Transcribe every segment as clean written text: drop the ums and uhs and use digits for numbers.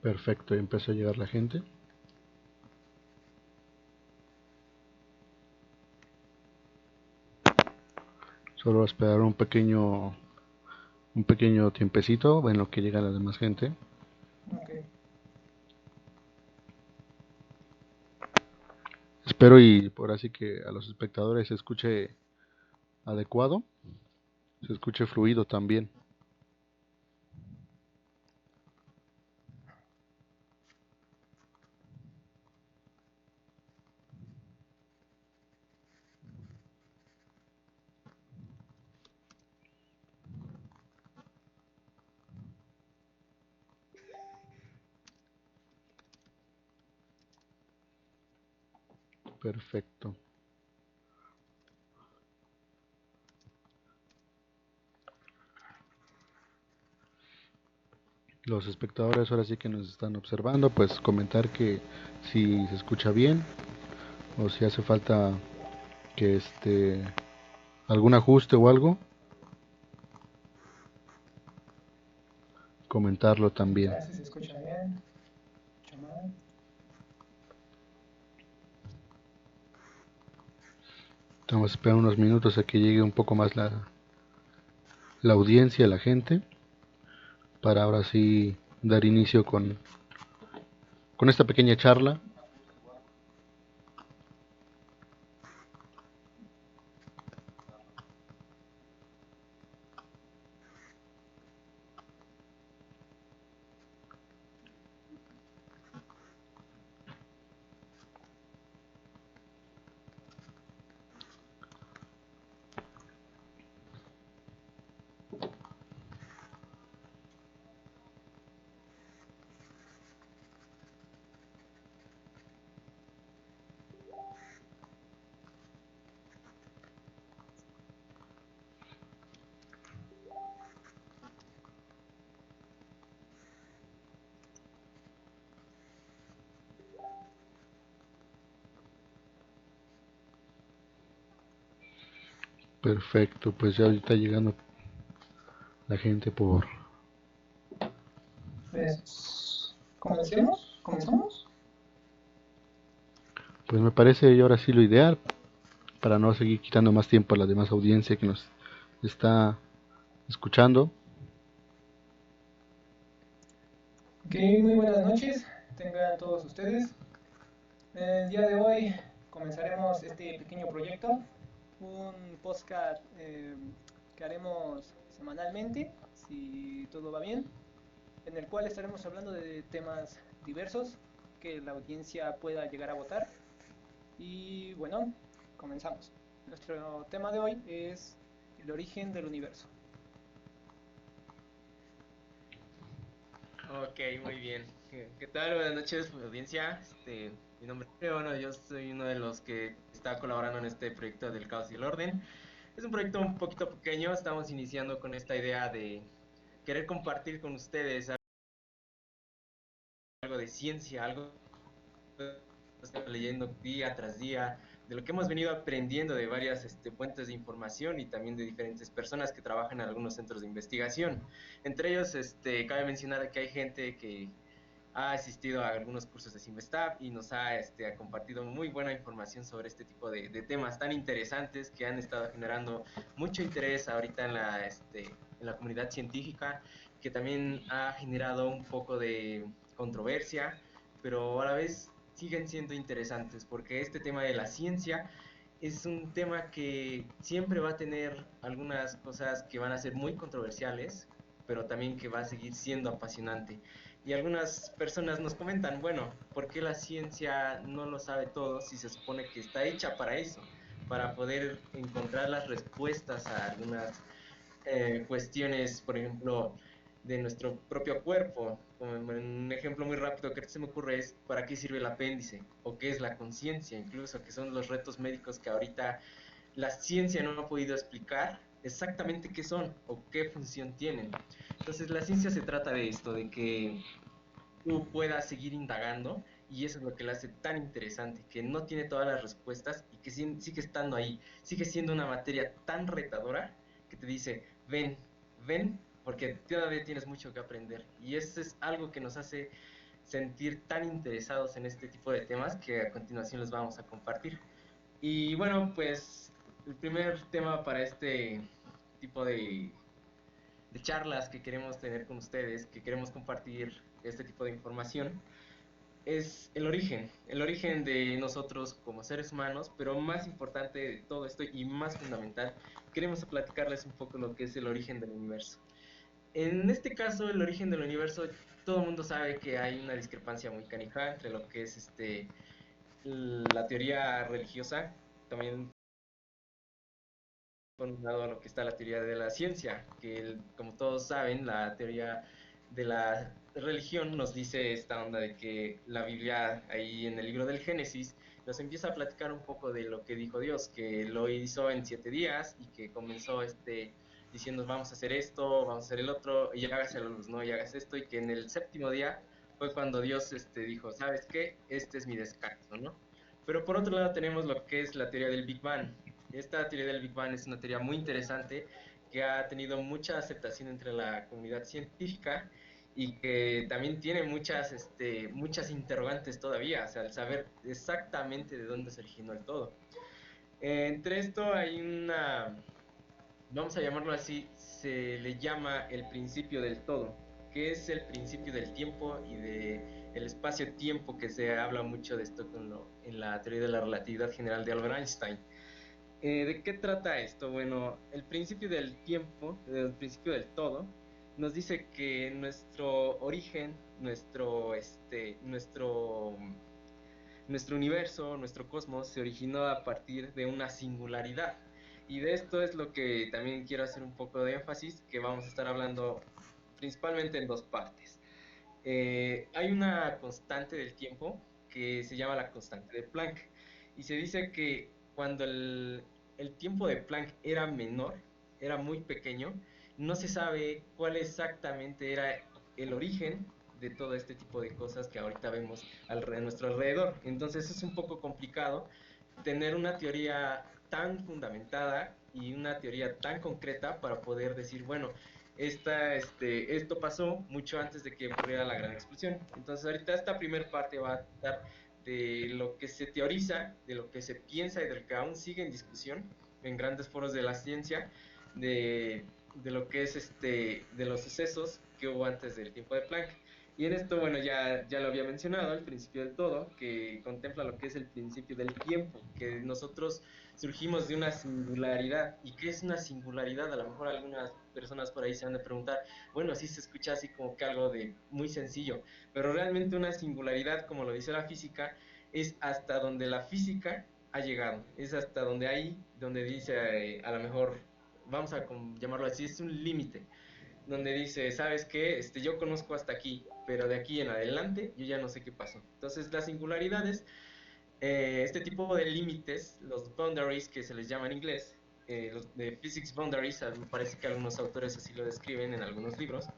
Perfecto, ya empezó a llegar la gente. Solo voy a esperar un pequeño tiempecito en lo que llega la demás gente. Ok. Espero y por así que a los espectadores se escuche adecuado, se escuche fluido también. Perfecto. Los espectadores ahora sí que nos están observando, pues comentar que si se escucha bien o si hace falta que algún ajuste o algo, comentarlo también. Ya si se escucha bien, escucha mal. Vamos a esperar unos minutos a que llegue un poco más la audiencia, la gente, para ahora sí dar inicio con esta pequeña charla. Perfecto, pues ya ahorita llegando la gente por... Pues, comencemos, comenzamos. Pues me parece ahora sí lo ideal para no seguir quitando más tiempo a la demás audiencia que nos está escuchando. Ok, muy buenas noches, tengan todos ustedes. El día de hoy comenzaremos este pequeño proyecto, un podcast que haremos semanalmente, si todo va bien, en el cual estaremos hablando de temas diversos que la audiencia pueda llegar a votar. Y bueno, comenzamos. Nuestro tema de hoy es el origen del universo. Ok, muy bien. ¿Qué tal? Buenas noches, audiencia. Mi nombre es bueno, yo soy uno de los que está colaborando en este proyecto del caos y el orden. Es un proyecto un poquito pequeño, estamos iniciando con esta idea de querer compartir con ustedes algo de ciencia, algo que estamos leyendo día tras día, de lo que hemos venido aprendiendo de varias fuentes de información y también de diferentes personas que trabajan en algunos centros de investigación. Entre ellos, cabe mencionar que hay gente que ha asistido a algunos cursos de Simvestab y nos ha compartido muy buena información sobre este tipo de temas tan interesantes que han estado generando mucho interés ahorita en la comunidad científica, que también ha generado un poco de controversia, pero a la vez siguen siendo interesantes porque este tema de la ciencia es un tema que siempre va a tener algunas cosas que van a ser muy controversiales, pero también que va a seguir siendo apasionante. Y algunas personas nos comentan, bueno, ¿por qué la ciencia no lo sabe todo si se supone que está hecha para eso? Para poder encontrar las respuestas a algunas cuestiones, por ejemplo, de nuestro propio cuerpo. Un ejemplo muy rápido que se me ocurre es ¿para qué sirve el apéndice? ¿O qué es la conciencia? Incluso, que son los retos médicos que ahorita la ciencia no ha podido explicar exactamente qué son o qué función tienen. Entonces, la ciencia se trata de esto, de que tú puedas seguir indagando y eso es lo que la hace tan interesante, que no tiene todas las respuestas y que sigue estando ahí, sigue siendo una materia tan retadora que te dice, ven, ven, porque todavía tienes mucho que aprender y eso es algo que nos hace sentir tan interesados en este tipo de temas que a continuación les vamos a compartir. Y bueno, pues el primer tema para este tipo de charlas que queremos tener con ustedes, que queremos compartir este tipo de información, es el origen de nosotros como seres humanos, pero más importante de todo esto y más fundamental, queremos platicarles un poco lo que es el origen del universo. En este caso, el origen del universo, todo el mundo sabe que hay una discrepancia muy canija entre lo que es la teoría religiosa, también por un lado lo que está la teoría de la ciencia, que como todos saben, la teoría de la religión nos dice esta onda de que la Biblia ahí en el libro del Génesis nos empieza a platicar un poco de lo que dijo Dios, que lo hizo en 7 días y que comenzó diciendo vamos a hacer esto, vamos a hacer el otro, y hágase la luz, ¿no? Y hagas esto, y que en el séptimo día fue cuando Dios dijo, ¿sabes qué? Este es mi descanso, ¿no? Pero por otro lado tenemos lo que es la teoría del Big Bang. Esta teoría del Big Bang es una teoría muy interesante que ha tenido mucha aceptación entre la comunidad científica y que también tiene muchas interrogantes todavía, o sea, el saber exactamente de dónde se originó el todo. Entre esto hay vamos a llamarlo así, se le llama el principio del todo, que es el principio del tiempo y del espacio-tiempo, que se habla mucho de esto en la teoría de la relatividad general de Albert Einstein. ¿De qué trata esto? Bueno, el principio del tiempo, el principio del todo, nos dice que nuestro origen, nuestro universo, nuestro cosmos, se originó a partir de una singularidad. Y de esto es lo que también quiero hacer un poco de énfasis, que vamos a estar hablando principalmente en dos partes. Hay una constante del tiempo que se llama la constante de Planck, y se dice que cuando el tiempo de Planck era menor, era muy pequeño, no se sabe cuál exactamente era el origen de todo este tipo de cosas que ahorita vemos a nuestro alrededor. Entonces es un poco complicado tener una teoría tan fundamentada y una teoría tan concreta para poder decir, bueno, esto pasó mucho antes de que ocurriera la gran explosión. Entonces ahorita esta primera parte va a tratar de lo que se teoriza, de lo que se piensa y de lo que aún sigue en discusión en grandes foros de la ciencia, de lo que es de los sucesos que hubo antes del tiempo de Planck. Y en esto, bueno, ya lo había mencionado, el principio del todo, que contempla lo que es el principio del tiempo, que nosotros surgimos de una singularidad. ¿Y qué es una singularidad? A lo mejor algunas personas por ahí se van a preguntar, bueno, sí se escucha así como que algo de muy sencillo, pero realmente una singularidad, como lo dice la física, es hasta donde la física ha llegado, es hasta donde dice, a lo mejor, vamos a llamarlo así, es un límite donde dice, ¿sabes qué? Yo conozco hasta aquí, pero de aquí en adelante yo ya no sé qué pasó. Entonces las singularidades, este tipo de límites, los boundaries que se les llama en inglés, los de physics boundaries, me parece que algunos autores así lo describen en algunos libros,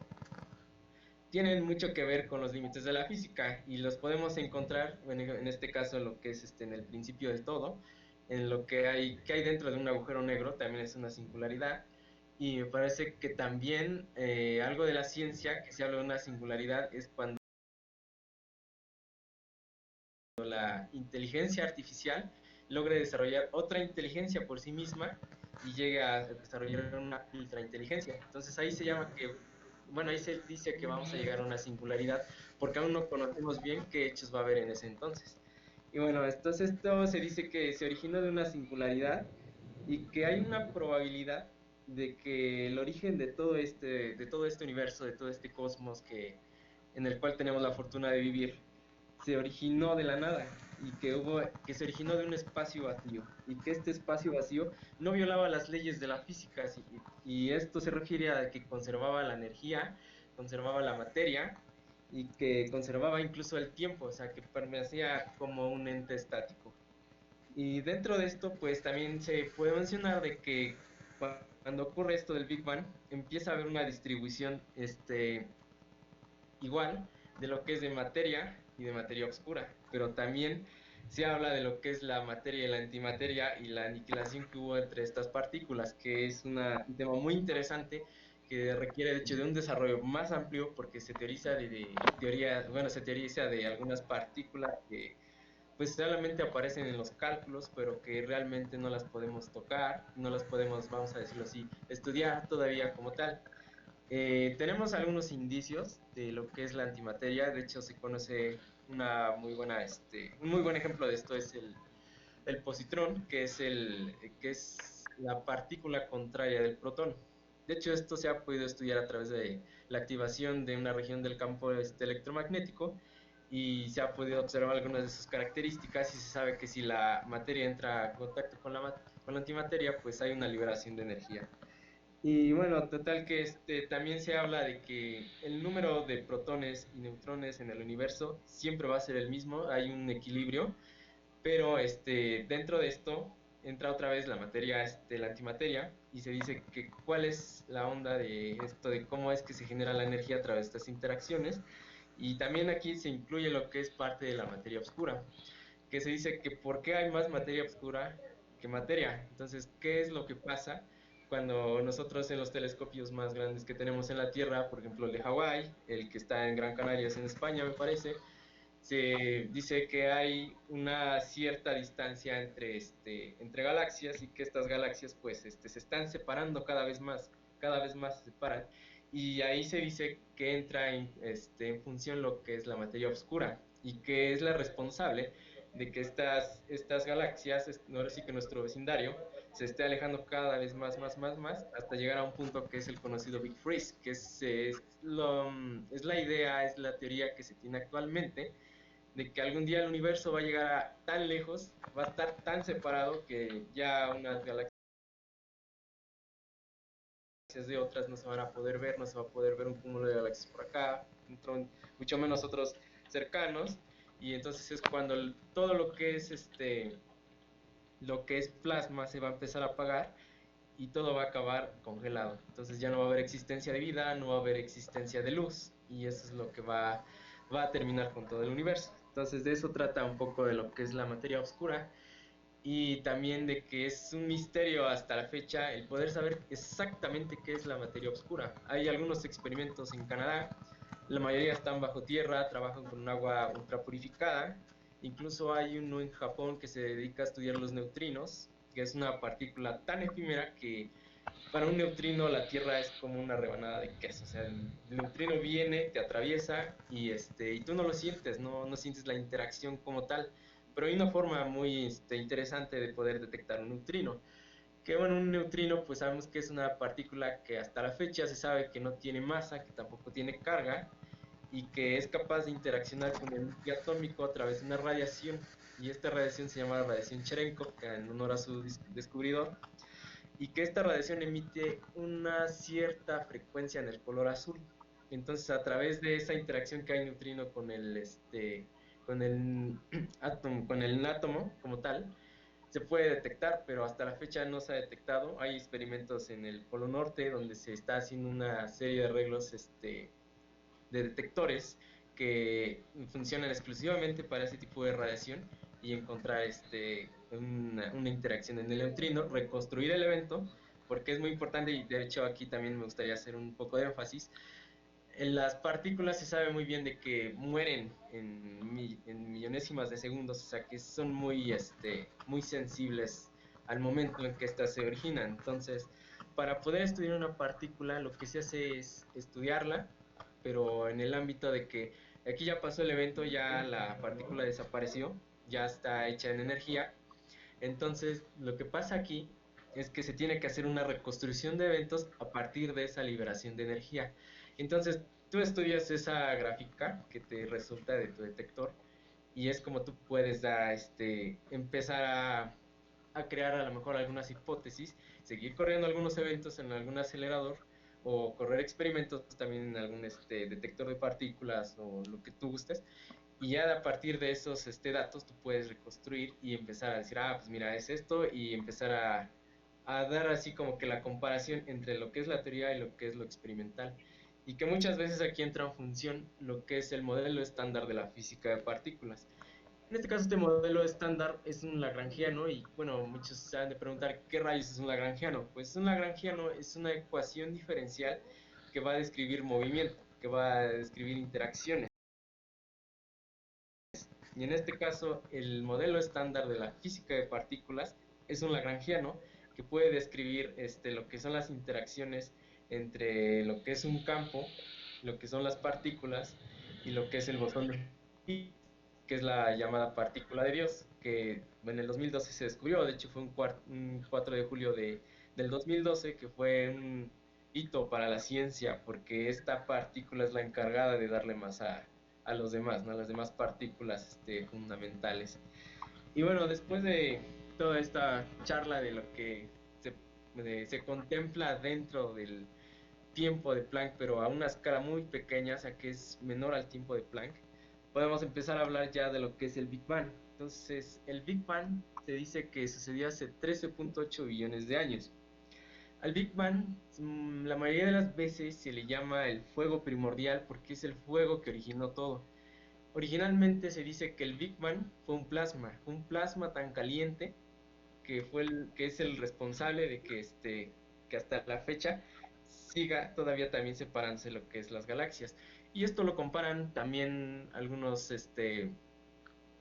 tienen mucho que ver con los límites de la física y los podemos encontrar, bueno, en este caso lo que es en el principio del todo, en lo que hay dentro de un agujero negro, también es una singularidad. Y me parece que también algo de la ciencia que se habla de una singularidad es cuando la inteligencia artificial logre desarrollar otra inteligencia por sí misma y llegue a desarrollar una ultrainteligencia. Entonces ahí se llama que, bueno, ahí se dice que vamos a llegar a una singularidad porque aún no conocemos bien qué hechos va a haber en ese entonces. Y bueno, entonces esto se dice que se originó de una singularidad y que hay una probabilidad de que el origen de todo este universo, de todo este cosmos en el cual tenemos la fortuna de vivir, se originó de la nada y que se originó de un espacio vacío y que este espacio vacío no violaba las leyes de la física y esto se refiere a que conservaba la energía, conservaba la materia y que conservaba incluso el tiempo, o sea que permanecía como un ente estático. Y dentro de esto, pues también se puede mencionar de que cuando ocurre esto del Big Bang, empieza a haber una distribución igual de lo que es de materia y de materia oscura, pero también se habla de lo que es la materia y la antimateria y la aniquilación que hubo entre estas partículas, que es un tema muy interesante que requiere de hecho de un desarrollo más amplio porque se teoriza se teoriza de algunas partículas que pues solamente aparecen en los cálculos, pero que realmente no las podemos tocar, no las podemos, vamos a decirlo así, estudiar todavía como tal. Tenemos algunos indicios de lo que es la antimateria, de hecho se conoce un muy buen ejemplo de esto es el positrón, que es la partícula contraria del protón. De hecho, esto se ha podido estudiar a través de la activación de una región del campo electromagnético y se ha podido observar algunas de sus características y se sabe que si la materia entra en contacto con la antimateria, pues hay una liberación de energía. Y bueno, total que también se habla de que el número de protones y neutrones en el universo siempre va a ser el mismo, hay un equilibrio, pero dentro de esto entra otra vez la materia, la antimateria, y se dice que cuál es la onda de esto, de cómo es que se genera la energía a través de estas interacciones. Y también aquí se incluye lo que es parte de la materia oscura, que se dice que por qué hay más materia oscura que materia. Entonces, ¿qué es lo que pasa cuando nosotros en los telescopios más grandes que tenemos en la Tierra, por ejemplo el de Hawái, el que está en Gran Canaria, en España me parece, se dice que hay una cierta distancia entre galaxias y que estas galaxias pues se están separando cada vez más se separan y ahí se dice que entra en función lo que es la materia oscura y que es la responsable de que estas galaxias, ahora sí que nuestro vecindario, se esté alejando cada vez más, hasta llegar a un punto que es el conocido Big Freeze, que es la idea, es la teoría que se tiene actualmente, de que algún día el universo va a llegar tan lejos, va a estar tan separado que ya unas galaxias de otras no se van a poder ver, no se va a poder ver un cúmulo de galaxias por acá, mucho menos otros cercanos, y entonces es cuando todo lo que es plasma se va a empezar a apagar y todo va a acabar congelado. Entonces ya no va a haber existencia de vida, no va a haber existencia de luz y eso es lo que va a terminar con todo el universo. Entonces de eso trata un poco de lo que es la materia oscura y también de que es un misterio hasta la fecha el poder saber exactamente qué es la materia oscura. Hay algunos experimentos en Canadá, la mayoría están bajo tierra, trabajan con un agua ultra purificada. Incluso hay uno en Japón que se dedica a estudiar los neutrinos, que es una partícula tan efímera que para un neutrino la Tierra es como una rebanada de queso. O sea, el neutrino viene, te atraviesa y tú no lo sientes, no sientes la interacción como tal. Pero hay una forma muy interesante de poder detectar un neutrino. Que bueno, un neutrino pues sabemos que es una partícula que hasta la fecha se sabe que no tiene masa, que tampoco tiene carga y que es capaz de interaccionar con el núcleo atómico a través de una radiación. Y esta radiación se llama radiación Cherenkov, en honor a su descubridor, y que esta radiación emite una cierta frecuencia en el color azul. Entonces, a través de esa interacción que hay neutrino con el con el átomo como tal, se puede detectar, pero hasta la fecha no se ha detectado. Hay experimentos en el Polo Norte donde se está haciendo una serie de arreglos de detectores que funcionan exclusivamente para ese tipo de radiación y encontrar una interacción en el neutrino, reconstruir el evento, porque es muy importante y de hecho aquí también me gustaría hacer un poco de énfasis. En las partículas se sabe muy bien de que mueren en millonésimas de segundos, o sea que son muy sensibles al momento en que ésta se origina. Entonces, para poder estudiar una partícula, lo que se hace es estudiarla, pero en el ámbito de que aquí ya pasó el evento, ya la partícula desapareció, ya está hecha en energía. Entonces, lo que pasa aquí es que se tiene que hacer una reconstrucción de eventos a partir de esa liberación de energía. Entonces, tú estudias esa gráfica que te resulta de tu detector y es como tú puedes empezar a crear a lo mejor algunas hipótesis, seguir corriendo algunos eventos en algún acelerador o correr experimentos también en algún detector de partículas o lo que tú gustes, y ya a partir de esos datos tú puedes reconstruir y empezar a decir, pues mira, es esto, y empezar a dar así como que la comparación entre lo que es la teoría y lo que es lo experimental. Y que muchas veces aquí entra en función lo que es el modelo estándar de la física de partículas. En este caso, este modelo estándar es un lagrangiano y, bueno, muchos se han de preguntar qué rayos es un lagrangiano. Pues un lagrangiano es una ecuación diferencial que va a describir movimiento, que va a describir interacciones. Y en este caso, el modelo estándar de la física de partículas es un lagrangiano que puede describir lo que son las interacciones entre lo que es un campo, lo que son las partículas y lo que es el bosón de Higgs, que es la llamada partícula de Dios, que en el 2012 se descubrió. De hecho fue un 4 de julio del 2012, que fue un hito para la ciencia, porque esta partícula es la encargada de darle masa a los demás, ¿no? A las demás partículas fundamentales. Y bueno, después de toda esta charla de lo que se contempla dentro del tiempo de Planck, pero a una escala muy pequeña, o sea que es menor al tiempo de Planck, podemos empezar a hablar ya de lo que es el Big Bang. Entonces, el Big Bang se dice que sucedió hace 13.8 billones de años. Al Big Bang, la mayoría de las veces se le llama el fuego primordial porque es el fuego que originó todo. Originalmente se dice que el Big Bang fue un plasma tan caliente que es el responsable de que hasta la fecha siga todavía también separándose lo que es las galaxias. Y esto lo comparan también algunos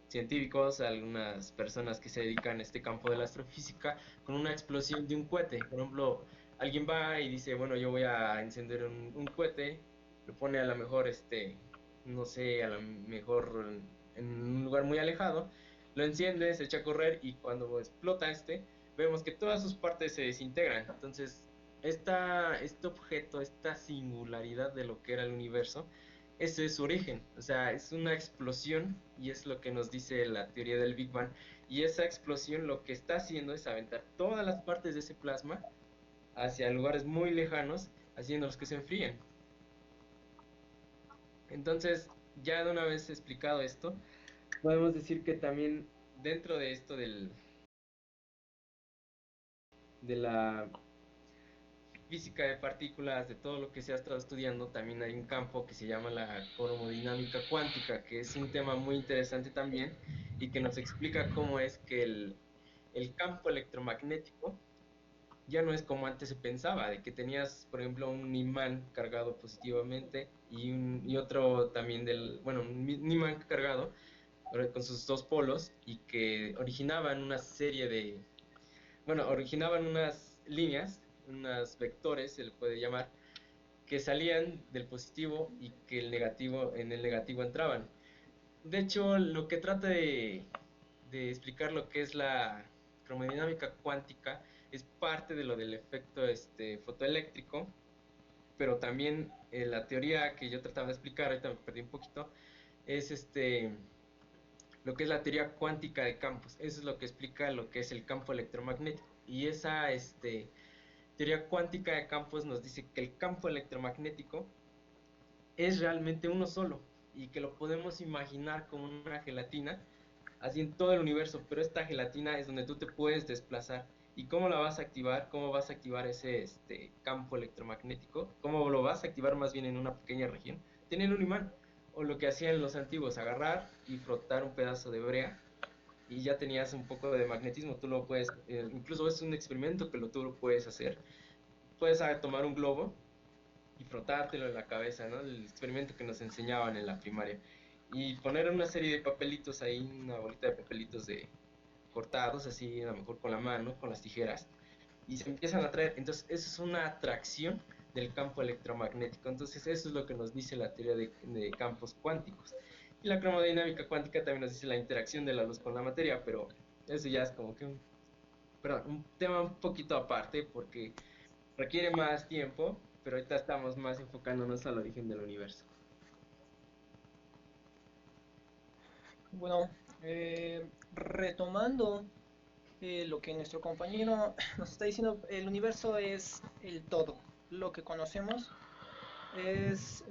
científicos, algunas personas que se dedican a este campo de la astrofísica, con una explosión de un cohete. Por ejemplo, alguien va y dice, bueno, yo voy a encender un cohete, lo pone a lo mejor, no sé, a lo mejor en un lugar muy alejado, lo enciende, se echa a correr y cuando explota vemos que todas sus partes se desintegran. Entonces, este objeto, esta singularidad de lo que era el universo, ese es su origen, o sea, es una explosión y es lo que nos dice la teoría del Big Bang. Y esa explosión lo que está haciendo es aventar todas las partes de ese plasma hacia lugares muy lejanos, haciéndolos que se enfríen. Entonces, ya de una vez explicado esto, podemos decir que también dentro de esto de la física de partículas, de todo lo que se ha estado estudiando, también hay un campo que se llama la cromodinámica cuántica, que es un tema muy interesante también y que nos explica cómo es que el campo electromagnético ya no es como antes se pensaba, de que tenías, por ejemplo, un imán cargado positivamente y otro también bueno, un imán cargado con sus dos polos y que originaban una serie bueno, originaban unas líneas, unos vectores, se le puede llamar, que salían del positivo y que en el negativo entraban. De hecho, lo que trata de explicar lo que es la cromodinámica cuántica es parte de lo del efecto fotoeléctrico, pero también la teoría que yo trataba de explicar, ahorita me perdí un poquito, es lo que es la teoría cuántica de campos. Eso es lo que explica lo que es el campo electromagnético. Y esa teoría cuántica de campos nos dice que el campo electromagnético es realmente uno solo y que lo podemos imaginar como una gelatina así en todo el universo, pero esta gelatina es donde tú te puedes desplazar. ¿Y cómo la vas a activar? ¿Cómo vas a activar ese campo electromagnético? ¿Cómo lo vas a activar más bien en una pequeña región? Teniendo un imán. O lo que hacían los antiguos, agarrar y frotar un pedazo de brea y ya tenías un poco de magnetismo. Tú lo puedes, incluso es un experimento que tú lo puedes hacer. Puedes tomar un globo y frotártelo en la cabeza, ¿no? El experimento que nos enseñaban en la primaria. Y poner una serie de papelitos ahí, una bolita de papelitos cortados, así a lo mejor con la mano, con las tijeras, y se empiezan a atraer. Entonces, eso es una atracción del campo electromagnético. Entonces, eso es lo que nos dice la teoría de campos cuánticos. Y la cromodinámica cuántica también nos dice la interacción de la luz con la materia, pero eso ya es como que un tema un poquito aparte porque requiere más tiempo, pero ahorita estamos más enfocándonos al origen del universo. Bueno, retomando lo que nuestro compañero nos está diciendo, el universo es el todo. Lo que conocemos es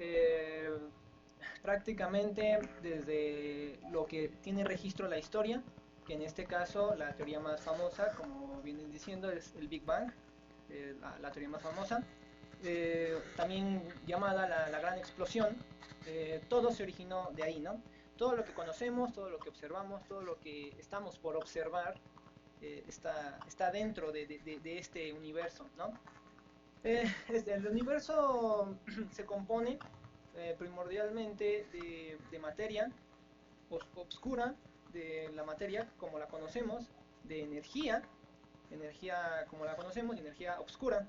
prácticamente desde lo que tiene registro la historia, que en este caso la teoría más famosa, como vienen diciendo, es el Big Bang, la teoría más famosa, también llamada la gran explosión. Todo se originó de ahí, ¿no? todo lo que conocemos, todo lo que observamos, todo lo que estamos por observar, está dentro de este universo, ¿no? El universo se compone primordialmente de materia oscura, de la materia como la conocemos, de energía como la conocemos, y energía oscura.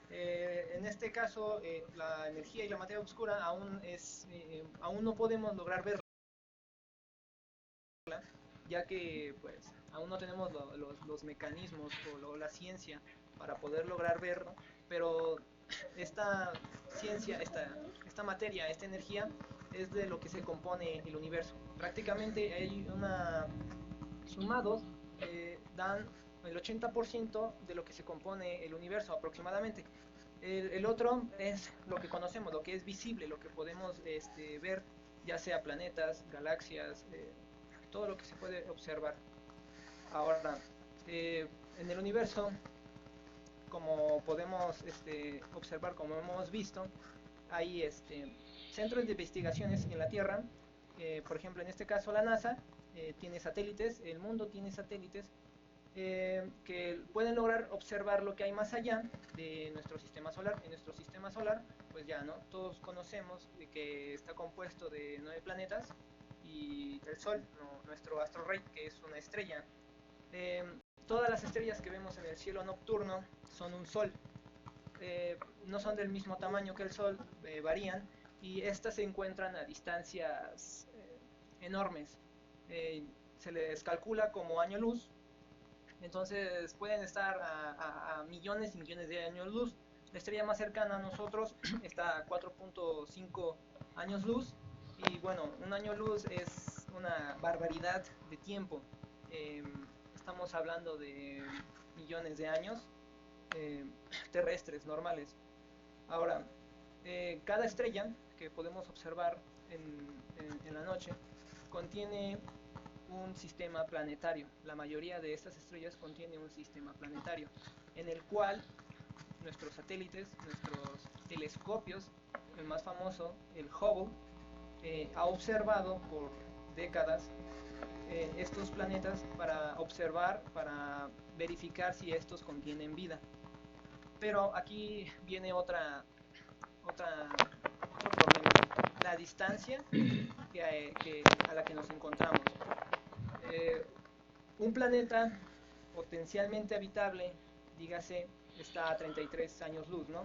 En este caso, la energía y la materia oscura aún no podemos lograr verla, ya que pues aún no tenemos los mecanismos o la ciencia para poder lograr verlo, pero esta ciencia, esta materia, esta energía es de lo que se compone el universo. Prácticamente hay sumados dan el 80% de lo que se compone el universo aproximadamente. El otro es lo que conocemos, lo que es visible, lo que podemos ver, ya sea planetas, galaxias, todo lo que se puede observar. Ahora, en el universo, como podemos observar, como hemos visto, hay centros de investigaciones en la Tierra. Por ejemplo, en este caso la NASA tiene satélites, el mundo tiene satélites que pueden lograr observar lo que hay más allá de nuestro sistema solar. En nuestro sistema solar, pues ya, ¿no? Todos conocemos de que está compuesto de 9 planetas y el Sol, nuestro astro rey, que es una estrella. Todas las estrellas que vemos en el cielo nocturno son un Sol. No son del mismo tamaño que el Sol, varían, y estas se encuentran a distancias enormes. Se les calcula como año luz. Entonces pueden estar a millones y millones de años luz. La estrella más cercana a nosotros está a 4.5 años luz. Y bueno, un año luz es una barbaridad de tiempo. Estamos hablando de millones de años terrestres normales. Ahora, cada estrella que podemos observar en la noche contiene un sistema planetario. La mayoría de estas estrellas contiene un sistema planetario en el cual nuestros satélites, nuestros telescopios, el más famoso, el Hubble, ha observado por décadas estos planetas para observar, para verificar si estos contienen vida. Pero aquí viene otro problema: la distancia a la que nos encontramos. Un planeta potencialmente habitable, dígase, está a 33 años luz, ¿no?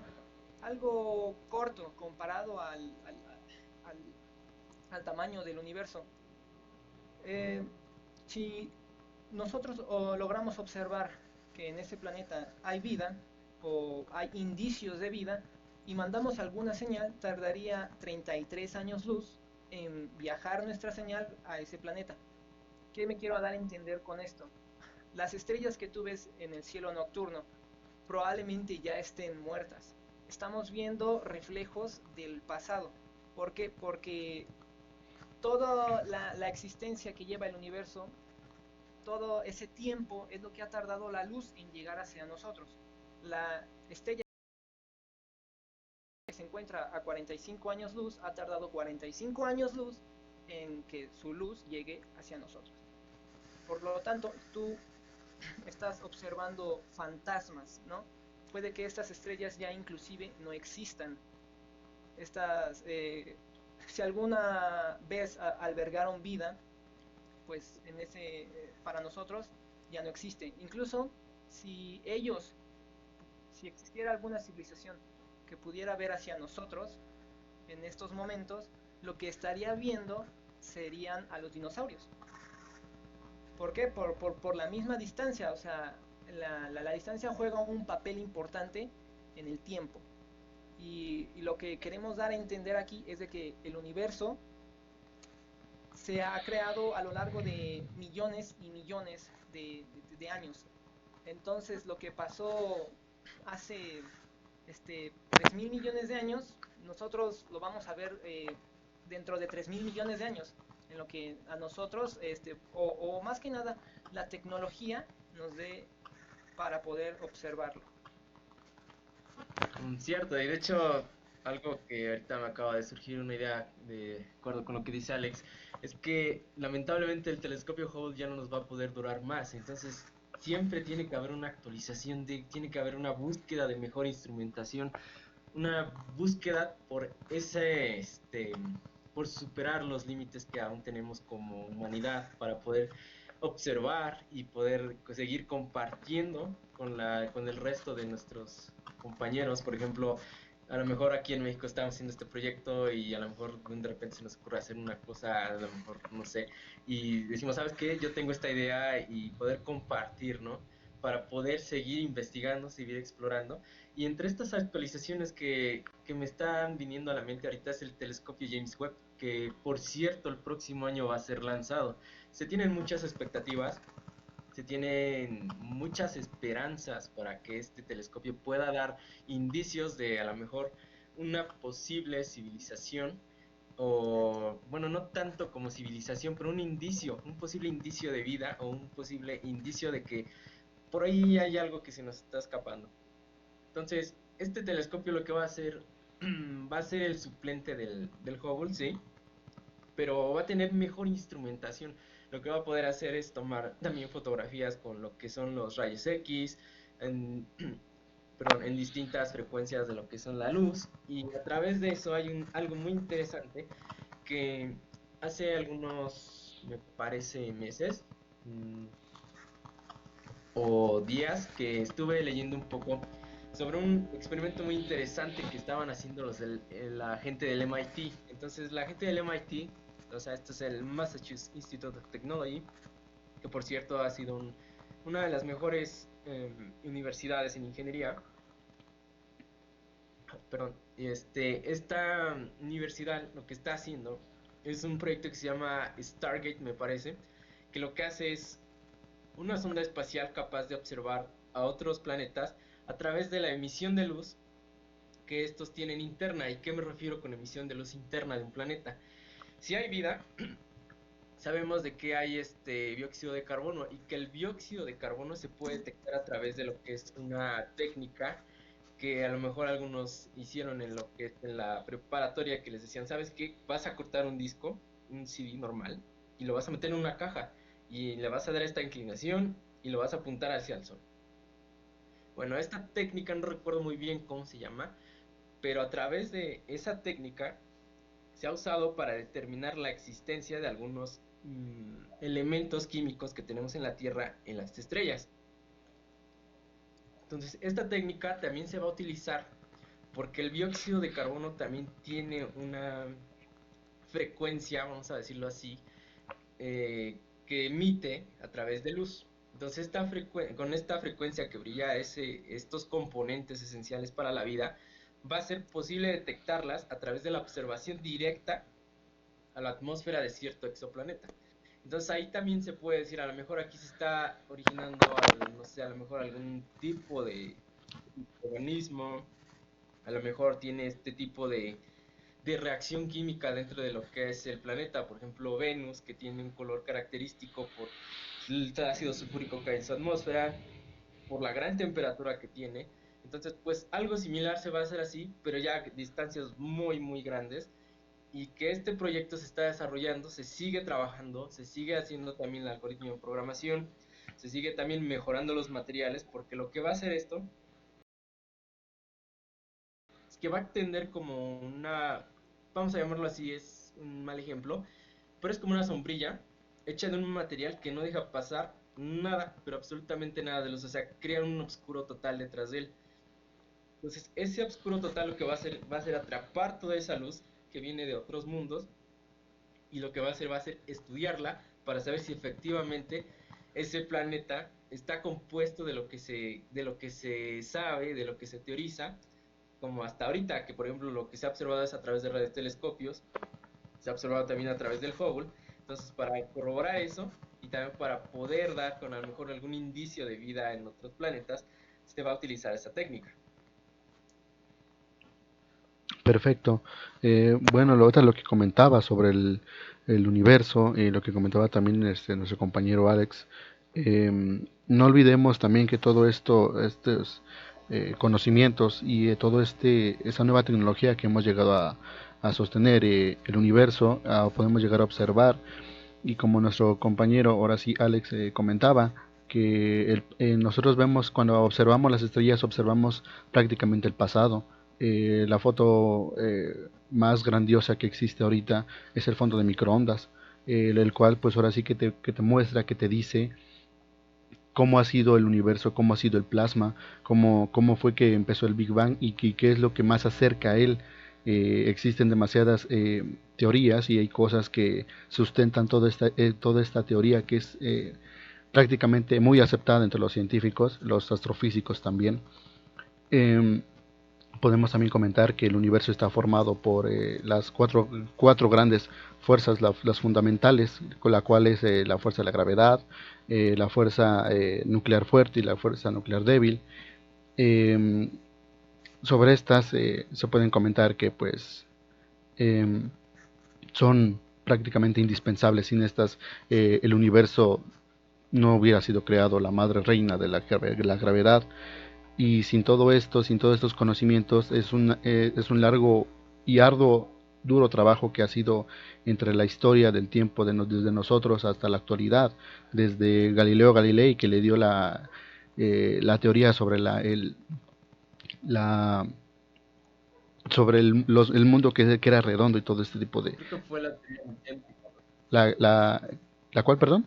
Algo corto comparado al tamaño del universo. Si nosotros logramos observar que en ese planeta hay vida o hay indicios de vida y mandamos alguna señal, tardaría 33 años luz en viajar nuestra señal a ese planeta. ¿Qué me quiero dar a entender con esto? Las estrellas que tú ves en el cielo nocturno probablemente ya estén muertas. Estamos viendo reflejos del pasado. ¿Por qué? Porque toda la existencia que lleva el universo, todo ese tiempo es lo que ha tardado la luz en llegar hacia nosotros. La estrella que se encuentra a 45 años luz ha tardado 45 años luz en que su luz llegue hacia nosotros. Por lo tanto, tú estás observando fantasmas, ¿no? Puede que estas estrellas ya inclusive no existan. Si alguna vez albergaron vida, pues para nosotros ya no existe. Incluso si existiera alguna civilización que pudiera ver hacia nosotros en estos momentos, lo que estaría viendo serían a los dinosaurios. ¿Por qué? Por la misma distancia. O sea, la distancia juega un papel importante en el tiempo. Y lo que queremos dar a entender aquí es de que el universo se ha creado a lo largo de millones y millones de años. Entonces, lo que pasó hace 3.000 millones de años, nosotros lo vamos a ver dentro de 3.000 millones de años, en lo que a nosotros, o más que nada, la tecnología nos dé para poder observarlo. Cierto, y de hecho algo que ahorita me acaba de surgir una idea de acuerdo con lo que dice Alex, es que lamentablemente el telescopio Hubble ya no nos va a poder durar más, entonces siempre tiene que haber una actualización, tiene que haber una búsqueda de mejor instrumentación, una búsqueda por por superar los límites que aún tenemos como humanidad para poder observar y poder seguir compartiendo con el resto de nuestros compañeros. Por ejemplo, a lo mejor aquí en México estamos haciendo este proyecto y a lo mejor de repente se nos ocurre hacer una cosa, a lo mejor no sé, y decimos, ¿sabes qué? Yo tengo esta idea y poder compartir, ¿no? Para poder seguir investigando, seguir explorando. Y entre estas actualizaciones que me están viniendo a la mente ahorita es el telescopio James Webb, que por cierto el próximo año va a ser lanzado. Se tienen muchas expectativas, se tienen muchas esperanzas para que este telescopio pueda dar indicios de a lo mejor una posible civilización, o bueno, no tanto como civilización, pero un indicio, un posible indicio de vida o un posible indicio de que por ahí hay algo que se nos está escapando. Entonces, este telescopio lo que va a hacer va a ser el suplente del Hubble, sí, pero va a tener mejor instrumentación. Lo que va a poder hacer es tomar también fotografías con lo que son los rayos X, en, perdón, en distintas frecuencias de lo que son la luz, y a través de eso hay algo muy interesante que hace algunos, me parece, meses o días que estuve leyendo un poco sobre un experimento muy interesante que estaban haciendo la gente del MIT. Entonces, la gente del MIT, o sea, esto es el Massachusetts Institute of Technology, que por cierto ha sido una de las mejores universidades en ingeniería. Perdón, esta universidad lo que está haciendo es un proyecto que se llama Stargate, me parece, que lo que hace es una sonda espacial capaz de observar a otros planetas a través de la emisión de luz que estos tienen interna. ¿Y qué me refiero con emisión de luz interna de un planeta? Si hay vida, sabemos de que hay dióxido de carbono y que el dióxido de carbono se puede detectar a través de lo que es una técnica que a lo mejor algunos hicieron en lo que es en la preparatoria, que les decían, ¿sabes qué? Vas a cortar un disco, un CD normal, y lo vas a meter en una caja y le vas a dar esta inclinación y lo vas a apuntar hacia el sol. Bueno, esta técnica no recuerdo muy bien cómo se llama, pero a través de esa técnica se ha usado para determinar la existencia de algunos elementos químicos que tenemos en la Tierra, en las estrellas. Entonces, esta técnica también se va a utilizar porque el dióxido de carbono también tiene una frecuencia, vamos a decirlo así, que emite a través de luz. Entonces, con esta frecuencia que brilla estos componentes esenciales para la vida, va a ser posible detectarlas a través de la observación directa a la atmósfera de cierto exoplaneta. Entonces ahí también se puede decir, a lo mejor aquí se está originando, no sé, a lo mejor algún tipo de organismo, a lo mejor tiene este tipo de reacción química dentro de lo que es el planeta. Por ejemplo, Venus, que tiene un color característico por el ácido sulfúrico que hay en su atmósfera, por la gran temperatura que tiene. Entonces, pues algo similar se va a hacer así, pero ya a distancias muy, muy grandes. Y que este proyecto se está desarrollando, se sigue trabajando, se sigue haciendo también el algoritmo de programación, se sigue también mejorando los materiales, porque lo que va a hacer esto es que va a tender como una, vamos a llamarlo así, es un mal ejemplo, pero es como una sombrilla hecha de un material que no deja pasar nada, pero absolutamente nada de luz, o sea, crea un oscuro total detrás de él. Entonces, ese oscuro total lo que va a ser atrapar toda esa luz que viene de otros mundos, y lo que va a ser estudiarla para saber si efectivamente ese planeta está compuesto de lo que se sabe, de lo que se teoriza, como hasta ahorita, que por ejemplo lo que se ha observado es a través de radiotelescopios, se ha observado también a través del Hubble. Entonces, para corroborar eso y también para poder dar con a lo mejor algún indicio de vida en otros planetas, se va a utilizar esa técnica. Perfecto. Bueno, lo que comentaba sobre el universo y lo que comentaba también nuestro compañero Alex, no olvidemos también que todo esto, conocimientos y todo esa nueva tecnología que hemos llegado a sostener el universo, podemos llegar a observar. Y como nuestro compañero, ahora sí, Alex, comentaba, que nosotros vemos, cuando observamos las estrellas, observamos prácticamente el pasado. La foto más grandiosa que existe ahorita es el fondo de microondas, el cual pues ahora sí que te muestra, que te dice cómo ha sido el universo, cómo ha sido el plasma, cómo fue que empezó el Big Bang y qué es lo que más acerca a él. Existen demasiadas teorías y hay cosas que sustentan toda esta teoría que es prácticamente muy aceptada entre los científicos, los astrofísicos también. Eh, Podemos también comentar que el universo está formado por las cuatro grandes fuerzas, las fundamentales, con la cual es la fuerza de la gravedad, la fuerza nuclear fuerte y la fuerza nuclear débil. Eh, Sobre estas se pueden comentar que pues eh, son prácticamente indispensables. Sin estas el universo no hubiera sido creado, la madre reina de la gravedad. Y sin todo esto, sin todos estos conocimientos, es un largo y arduo, duro trabajo que ha sido entre la historia del tiempo desde nosotros hasta la actualidad, desde Galileo Galilei, que le dio la teoría sobre la sobre el mundo que era redondo y todo este tipo de... Creo que fue la teoría heliocéntrica. La, la, ¿La cual, perdón?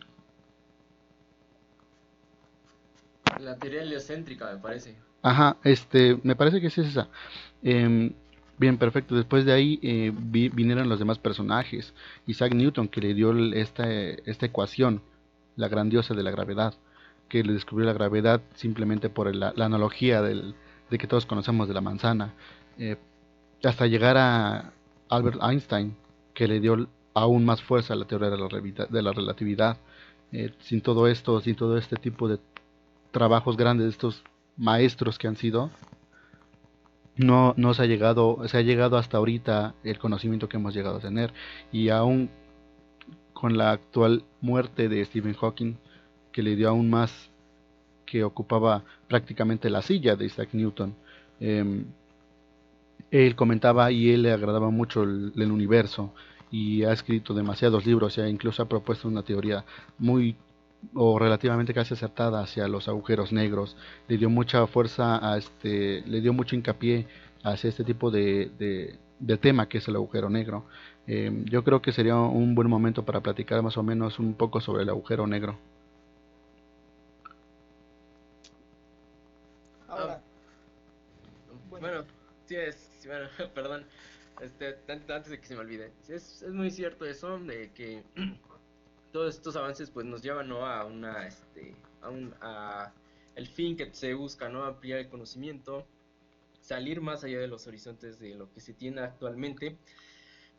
La teoría heliocéntrica, me parece. Ajá, me parece que sí es esa. Em, Bien, perfecto. Después de ahí vinieron los demás personajes. Isaac Newton, que le dio esta ecuación, la grandiosa de la gravedad, que le descubrió la gravedad simplemente por la analogía de que todos conocemos de la manzana. Eh, Hasta llegar a Albert Einstein, que le dio aún más fuerza a la teoría de la relatividad. Sin todo esto, sin todo este tipo de trabajos grandes, de estos maestros que han sido, no se ha llegado hasta ahorita el conocimiento que hemos llegado a tener. Y aún con la actual muerte de Stephen Hawking, que le dio aún más, que ocupaba prácticamente la silla de Isaac Newton, eh, él comentaba y él le agradaba mucho el universo y ha escrito demasiados libros e incluso ha propuesto una teoría muy o relativamente casi acertada hacia los agujeros negros. Le dio mucha fuerza le dio mucho hincapié hacia este tipo de tema que es el agujero negro. Yo creo que sería un buen momento para platicar más o menos un poco sobre el agujero negro. Ah, Ahora, bueno, bueno, sí es, bueno, perdón, antes de que se me olvide, sí, es muy cierto eso, de que todos estos avances pues nos llevan, ¿no?, a una, a el fin que se busca, ¿no?, ampliar el conocimiento, salir más allá de los horizontes de lo que se tiene actualmente,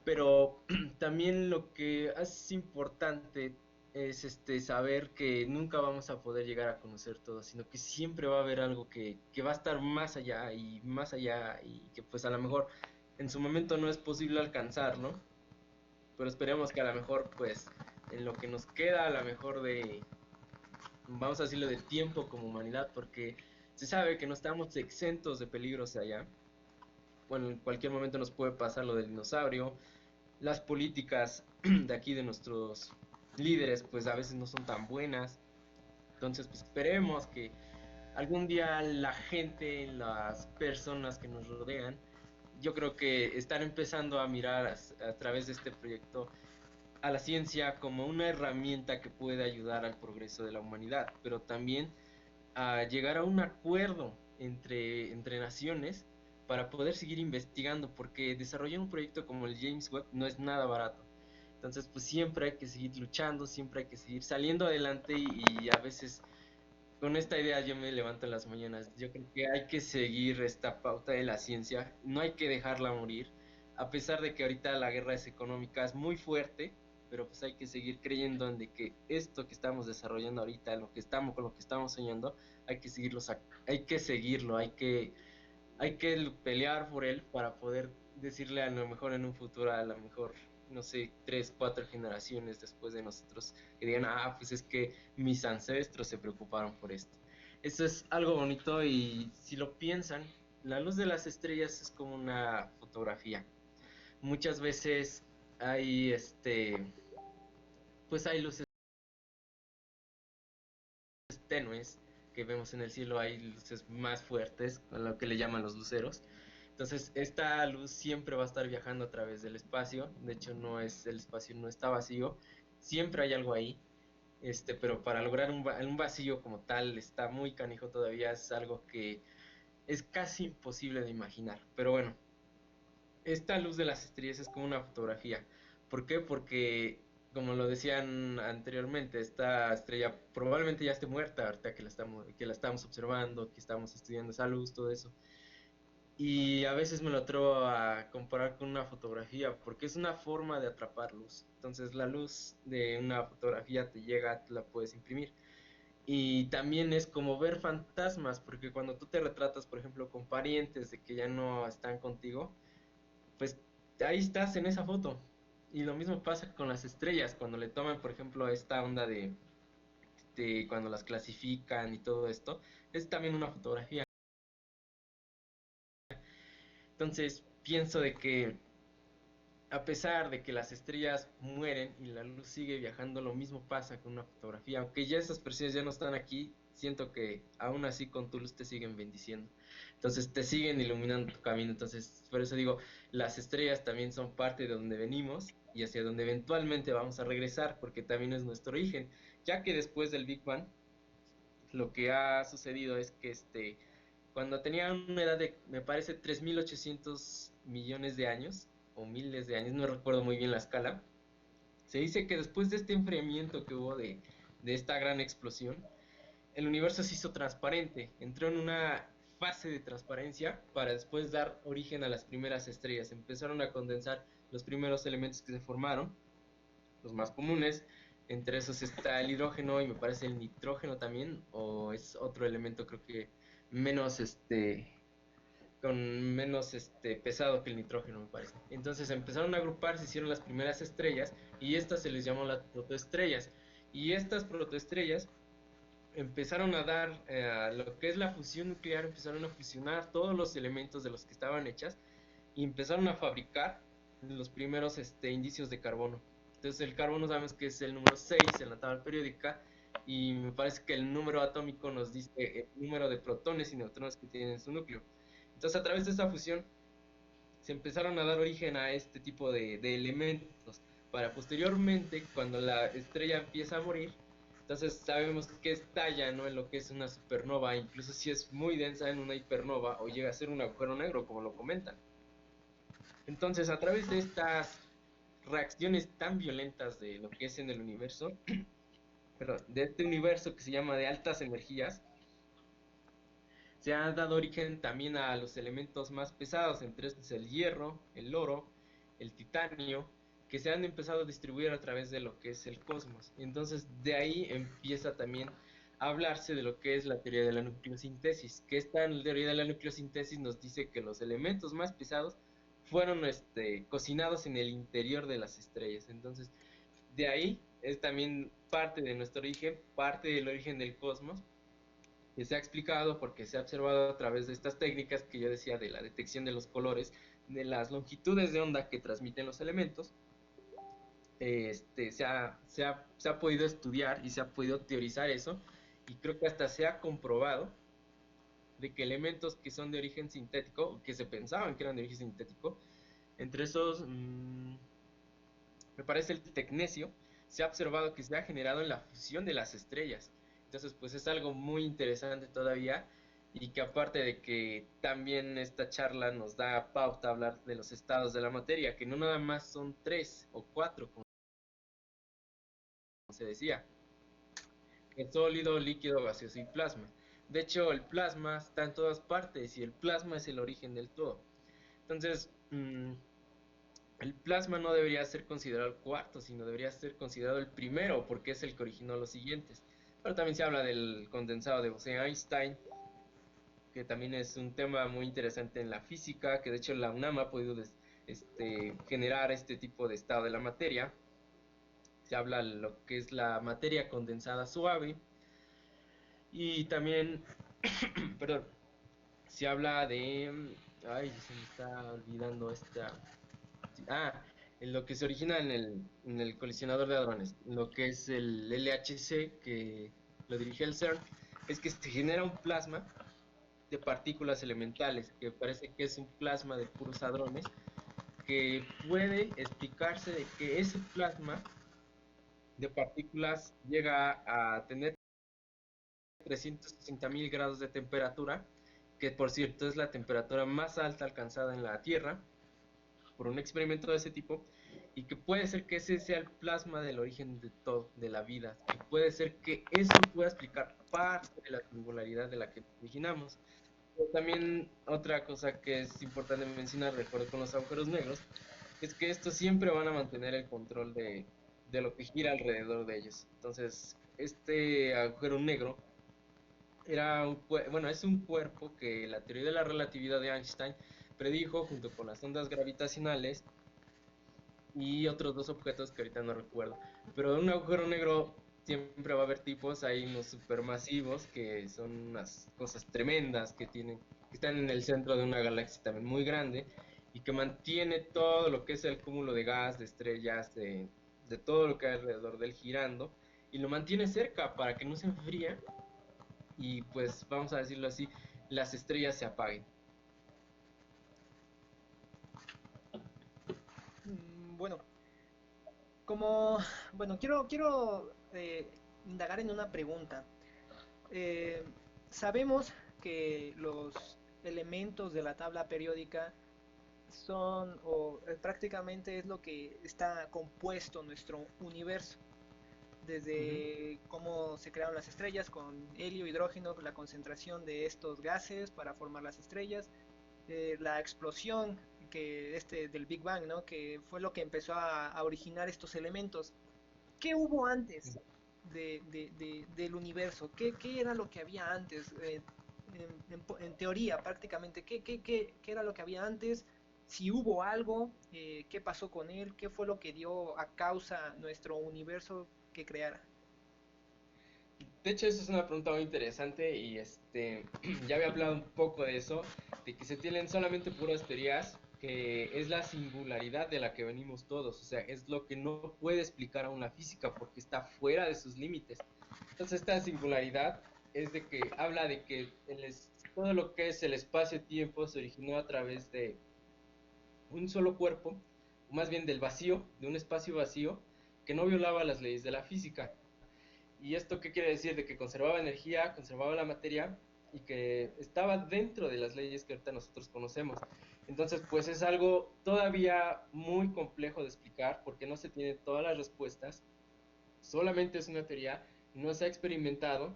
pero también lo que es importante es saber que nunca vamos a poder llegar a conocer todo, sino que siempre va a haber algo que va a estar más allá y que pues a lo mejor en su momento no es posible alcanzar, ¿no? Pero esperemos que a lo mejor pues en lo que nos queda a lo mejor vamos a decirlo, de tiempo como humanidad, porque se sabe que no estamos exentos de peligros allá. Bueno, en cualquier momento nos puede pasar lo del dinosaurio. Las políticas de aquí de nuestros líderes pues a veces no son tan buenas. Entonces pues esperemos que algún día la gente, las personas que nos rodean, yo creo que están empezando a mirar a través de este proyecto a la ciencia como una herramienta que puede ayudar al progreso de la humanidad, pero también a llegar a un acuerdo entre naciones para poder seguir investigando, porque desarrollar un proyecto como el James Webb no es nada barato. Entonces, pues siempre hay que seguir luchando, siempre hay que seguir saliendo adelante y a veces con esta idea yo me levanto en las mañanas. Yo creo que hay que seguir esta pauta de la ciencia, no hay que dejarla morir, a pesar de que ahorita la guerra es económica, es muy fuerte, pero pues hay que seguir creyendo en de que esto que estamos desarrollando ahorita, con lo que estamos soñando, hay que seguirlo, hay que seguirlo, hay que pelear por él para poder decirle a lo mejor en un futuro, a lo mejor, no sé, 3, 4 generaciones después de nosotros, que digan, ah, pues es que mis ancestros se preocuparon por esto. Eso es algo bonito y si lo piensan, la luz de las estrellas es como una fotografía. Muchas veces hay pues hay luces tenues que vemos en el cielo, hay luces más fuertes, a lo que le llaman los luceros. Entonces, esta luz siempre va a estar viajando a través del espacio. De hecho, el espacio no está vacío, siempre hay algo ahí. Pero para lograr un vacío como tal está muy canijo todavía, es algo que es casi imposible de imaginar. Pero bueno, esta luz de las estrellas es como una fotografía. ¿Por qué? Porque, como lo decían anteriormente, esta estrella probablemente ya esté muerta ahorita que la estamos observando, que estamos estudiando esa luz, todo eso. Y a veces me lo atrevo a comparar con una fotografía, porque es una forma de atrapar luz. Entonces la luz de una fotografía te llega, te la puedes imprimir. Y también es como ver fantasmas, porque cuando tú te retratas, por ejemplo, con parientes de que ya no están contigo, pues ahí estás en esa foto. Y lo mismo pasa con las estrellas, cuando le toman, por ejemplo, esta onda de cuando las clasifican y todo esto, es también una fotografía. Entonces, pienso de que a pesar de que las estrellas mueren y la luz sigue viajando, lo mismo pasa con una fotografía. Aunque ya esas personas ya no están aquí, siento que aún así con tu luz te siguen bendiciendo. Entonces te siguen iluminando tu camino. Entonces, por eso digo, las estrellas también son parte de donde venimos y hacia donde eventualmente vamos a regresar, porque también es nuestro origen. Ya que después del Big Bang, lo que ha sucedido es que cuando tenía una edad de, me parece, 3.800 millones de años, o miles de años, no recuerdo muy bien la escala, se dice que después de este enfriamiento que hubo de esta gran explosión, el universo se hizo transparente, entró en una fase de transparencia para después dar origen a las primeras estrellas. Empezaron a condensar los primeros elementos que se formaron, los más comunes. Entre esos está el hidrógeno y me parece el nitrógeno también, o es otro elemento creo que menos con menos pesado que el nitrógeno, me parece. Entonces empezaron a agrupar, se hicieron las primeras estrellas y estas se les llamó las protoestrellas. Y estas protoestrellas empezaron a dar lo que es la fusión nuclear, empezaron a fusionar todos los elementos de los que estaban hechas y empezaron a fabricar los primeros indicios de carbono. Entonces el carbono sabemos que es el número 6 en la tabla periódica y me parece que el número atómico nos dice el número de protones y neutrones que tiene en su núcleo. Entonces a través de esta fusión se empezaron a dar origen a este tipo de elementos para posteriormente cuando la estrella empieza a morir, entonces sabemos que estalla, ¿no?, en lo que es una supernova, incluso si es muy densa en una hipernova o llega a ser un agujero negro como lo comentan. Entonces a través de estas reacciones tan violentas de lo que es en el universo, perdón, de este universo que se llama de altas energías, se ha dado origen también a los elementos más pesados, entre estos el hierro, el oro, el titanio, que se han empezado a distribuir a través de lo que es el cosmos. Entonces de ahí empieza también a hablarse de lo que es la teoría de la nucleosíntesis, que esta teoría de la nucleosíntesis nos dice que los elementos más pesados fueron cocinados en el interior de las estrellas. Entonces de ahí es también parte de nuestro origen, parte del origen del cosmos, que se ha explicado porque se ha observado a través de estas técnicas que yo decía de la detección de los colores, de las longitudes de onda que transmiten los elementos. Se ha podido estudiar y se ha podido teorizar eso, y creo que hasta se ha comprobado de que elementos que son de origen sintético, o que se pensaban que eran de origen sintético, entre esos me parece el tecnecio, se ha observado que se ha generado en la fusión de las estrellas. Entonces, pues es algo muy interesante todavía, y que aparte de que también esta charla nos da pauta a hablar de los estados de la materia, que no nada más son 3 o 4, como se decía, el sólido, líquido, gaseoso y plasma. De hecho, el plasma está en todas partes y el plasma es el origen del todo. Entonces, el plasma no debería ser considerado el cuarto, sino debería ser considerado el primero, porque es el que originó los siguientes. Pero también se habla del condensado de Bose-Einstein, que también es un tema muy interesante en la física, que de hecho la UNAM ha podido generar este tipo de estado de la materia. Se habla de lo que es la materia condensada suave. Y también, perdón, se habla de, ay, se me está olvidando esta, ah, en lo que se origina en el colisionador de hadrones, lo que es el LHC, que lo dirige el CERN, es que se genera un plasma de partículas elementales, que parece que es un plasma de puros hadrones, que puede explicarse de que ese plasma de partículas llega a tener 360.000 grados de temperatura, que por cierto es la temperatura más alta alcanzada en la Tierra por un experimento de ese tipo, y que puede ser que ese sea el plasma del origen de todo, de la vida, que puede ser que eso pueda explicar parte de la singularidad de la que originamos. Pero también otra cosa que es importante mencionar, de acuerdo con los agujeros negros, es que estos siempre van a mantener el control de lo que gira alrededor de ellos. Entonces, este agujero negro bueno, es un cuerpo que la teoría de la relatividad de Einstein predijo junto con las ondas gravitacionales y otros dos objetos que ahorita no recuerdo. Pero de un agujero negro siempre va a haber tipos, hay unos supermasivos que son unas cosas tremendas que están en el centro de una galaxia también muy grande y que mantiene todo lo que es el cúmulo de gas, de estrellas, de todo lo que hay alrededor del girando y lo mantiene cerca para que no se enfríe y pues vamos a decirlo así, las estrellas se apaguen. Bueno, como, bueno, quiero indagar en una pregunta. Eh, Sabemos que los elementos de la tabla periódica son, o prácticamente es lo que está compuesto nuestro universo. Ujú. Desde cómo se crearon las estrellas con helio, hidrógeno, la concentración de estos gases para formar las estrellas, la explosión del Big Bang, ¿no? Que fue lo que empezó a originar estos elementos. ¿Qué hubo antes del universo? ¿Qué era lo que había antes? En teoría, prácticamente, ¿qué era lo que había antes? Si hubo algo, ¿qué pasó con él? ¿Qué fue lo que dio a causa nuestro universo que creara? De hecho, esa es una pregunta muy interesante y ya había hablado un poco de eso, de que se tienen solamente puras teorías, que es la singularidad de la que venimos todos, o sea, es lo que no puede explicar aún la física porque está fuera de sus límites. Entonces, esta singularidad es de que habla de que todo lo que es el espacio-tiempo se originó a través de un solo cuerpo, o más bien del vacío, de un espacio vacío, que no violaba las leyes de la física. ¿Y esto qué quiere decir? De que conservaba energía, conservaba la materia y que estaba dentro de las leyes que ahorita nosotros conocemos. Entonces, pues es algo todavía muy complejo de explicar porque no se tienen todas las respuestas, solamente es una teoría, no se ha experimentado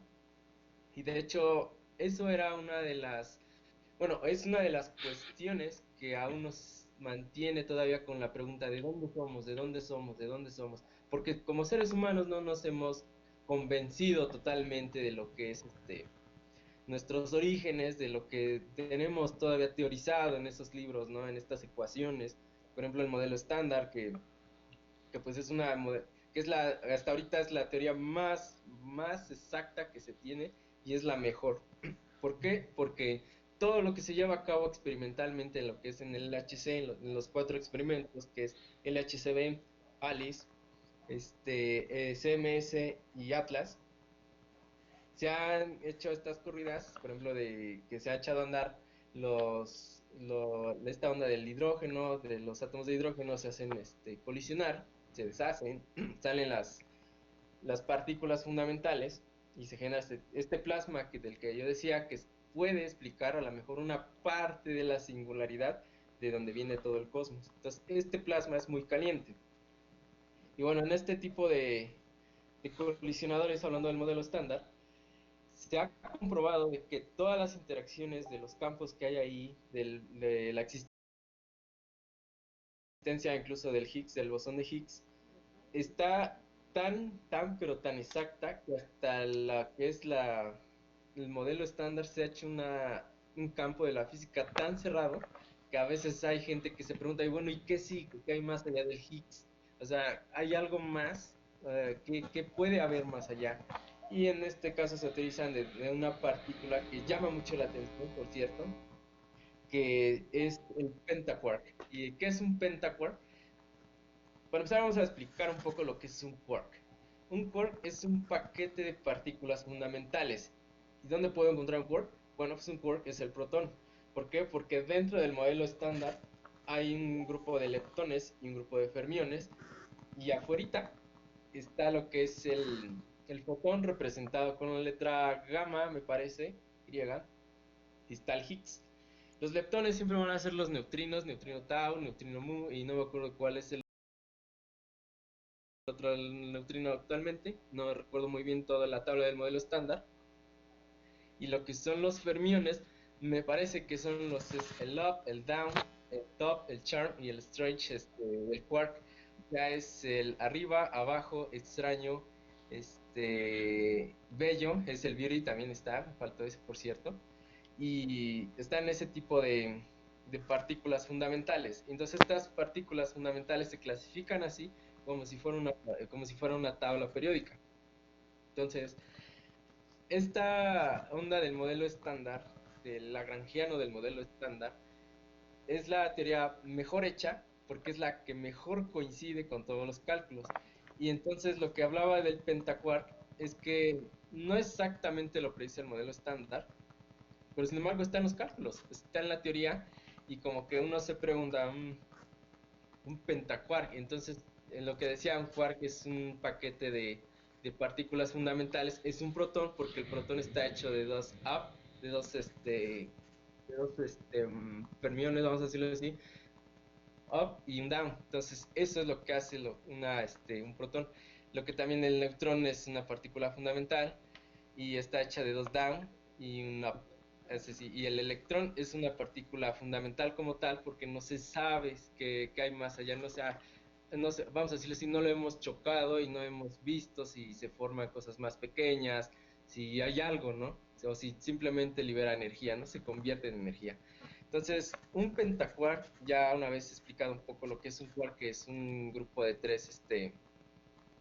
y de hecho eso era una de las, bueno, es una de las cuestiones que aún nos mantiene todavía con la pregunta de dónde somos, de dónde somos, de dónde somos, porque como seres humanos no nos hemos convencido totalmente de lo que es nuestros orígenes, de lo que tenemos todavía teorizado en esos libros, ¿no? En estas ecuaciones, por ejemplo el modelo estándar que pues es que es hasta ahorita es la teoría más exacta que se tiene y es la mejor. ¿Por qué? Porque todo lo que se lleva a cabo experimentalmente en lo que es en el LHC, en los cuatro experimentos, que es LHCb, ALICE, CMS y Atlas, se han hecho estas corridas, por ejemplo, de que se ha echado a andar esta onda del hidrógeno, de los átomos de hidrógeno se hacen colisionar, se deshacen, salen las partículas fundamentales y se genera este plasma del que yo decía que puede explicar a lo mejor una parte de la singularidad de donde viene todo el cosmos. Entonces, este plasma es muy caliente. Y bueno, en este tipo de colisionadores, hablando del modelo estándar, se ha comprobado de que todas las interacciones de los campos que hay ahí, de la existencia incluso del Higgs, del bosón de Higgs, está pero tan exacta que hasta la que es el modelo estándar se ha hecho un campo de la física tan cerrado que a veces hay gente que se pregunta, y bueno, ¿y qué sí? ¿Qué hay más allá del Higgs? O sea, ¿hay algo más? ¿Qué puede haber más allá? y en este caso se utilizan de una partícula que llama mucho la atención, por cierto, que es el pentaquark. ¿Y qué es un pentaquark? Para empezar vamos a explicar un poco lo que es un quark. Un quark es un paquete de partículas fundamentales. ¿Y dónde puedo encontrar un quark? Bueno, pues un quark es el protón. ¿Por qué? Porque dentro del modelo estándar hay un grupo de leptones y un grupo de fermiones, y afuerita está lo que es el fotón representado con la letra gamma, me parece, griega, y está el Higgs. Los leptones siempre van a ser los neutrinos, neutrino tau, neutrino mu, y no me acuerdo cuál es el otro neutrino actualmente, no recuerdo muy bien toda la tabla del modelo estándar. Y lo que son los fermiones, me parece que son el up, el down, el top, el charm y el strange del quark. Ya es el arriba, abajo, extraño, bello, es el beauty, también está, me faltó ese por cierto. Y están ese tipo de partículas fundamentales. Entonces estas partículas fundamentales se clasifican así como si fuera una tabla periódica. Entonces, esta onda del modelo estándar, del lagrangiano del modelo estándar, es la teoría mejor hecha porque es la que mejor coincide con todos los cálculos. Y entonces lo que hablaba del pentaquark es que no exactamente lo predice el modelo estándar, pero sin embargo está en los cálculos, está en la teoría, y como que uno se pregunta, un pentaquark, entonces en lo que decía un quark es un paquete de partículas fundamentales, es un protón porque el protón está hecho de dos up, de dos fermiones, vamos a decirlo así, up y un down. Entonces eso es lo que hace un protón. Lo que también el neutrón es una partícula fundamental y está hecha de dos down y un up. Es decir, y el electrón es una partícula fundamental como tal porque no se sabe qué hay más allá, no sé, vamos a decirlo así, no lo hemos chocado y no hemos visto si se forman cosas más pequeñas, si hay algo, ¿no? O si simplemente libera energía, no se convierte en energía. Entonces, un pentaquark, ya una vez explicado un poco lo que es un quark, que es un grupo de tres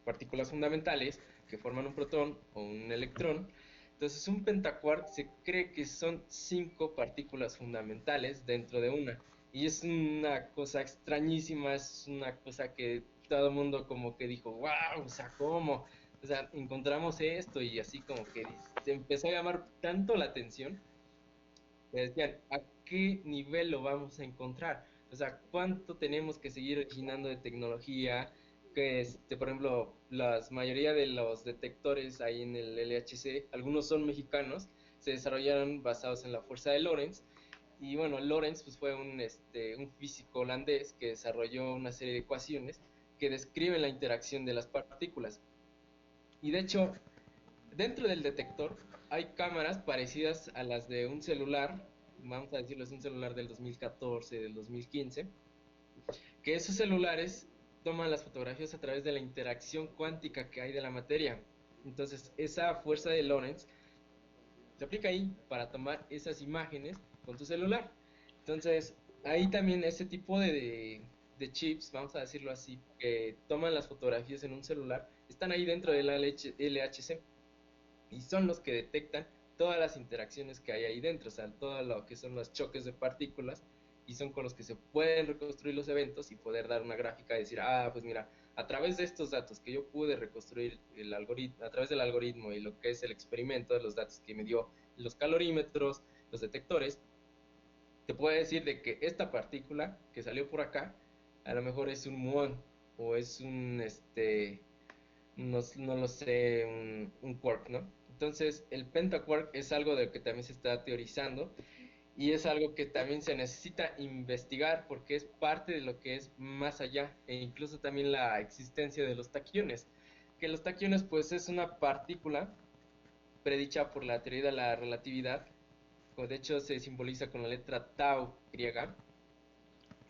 partículas fundamentales que forman un protón o un electrón. Entonces, un pentaquark se cree que son 5 partículas fundamentales dentro de una. Y es una cosa extrañísima, es una cosa que todo el mundo como que dijo, wow, o sea, ¿cómo? O sea, encontramos esto y así como que se empezó a llamar tanto la atención que decían, ¿a qué nivel lo vamos a encontrar? O sea, ¿cuánto tenemos que seguir originando de tecnología? Que por ejemplo, la mayoría de los detectores ahí en el LHC, algunos son mexicanos, se desarrollaron basados en la fuerza de Lorentz. Y bueno, Lorentz pues, fue un físico holandés que desarrolló una serie de ecuaciones que describen la interacción de las partículas. Y de hecho, dentro del detector hay cámaras parecidas a las de un celular, vamos a decirlo, es un celular del 2014, del 2015, que esos celulares toman las fotografías a través de la interacción cuántica que hay de la materia. Entonces, esa fuerza de Lorentz se aplica ahí para tomar esas imágenes con tu celular. Entonces, ahí también ese tipo de chips, vamos a decirlo así, que toman las fotografías en un celular, están ahí dentro del LHC y son los que detectan todas las interacciones que hay ahí dentro, o sea, todo lo que son los choques de partículas, y son con los que se pueden reconstruir los eventos y poder dar una gráfica y decir, pues mira, a través de estos datos que yo pude reconstruir el algoritmo, a través del algoritmo y lo que es el experimento de los datos que me dio los calorímetros, los detectores, te puedo decir de que esta partícula que salió por acá, a lo mejor es un muón o es no lo sé, un quark, ¿no? Entonces, el pentaquark es algo de lo que también se está teorizando y es algo que también se necesita investigar porque es parte de lo que es más allá e incluso también la existencia de los taquiones, que los taquiones pues es una partícula predicha por la teoría de la relatividad, de hecho se simboliza con la letra tau griega.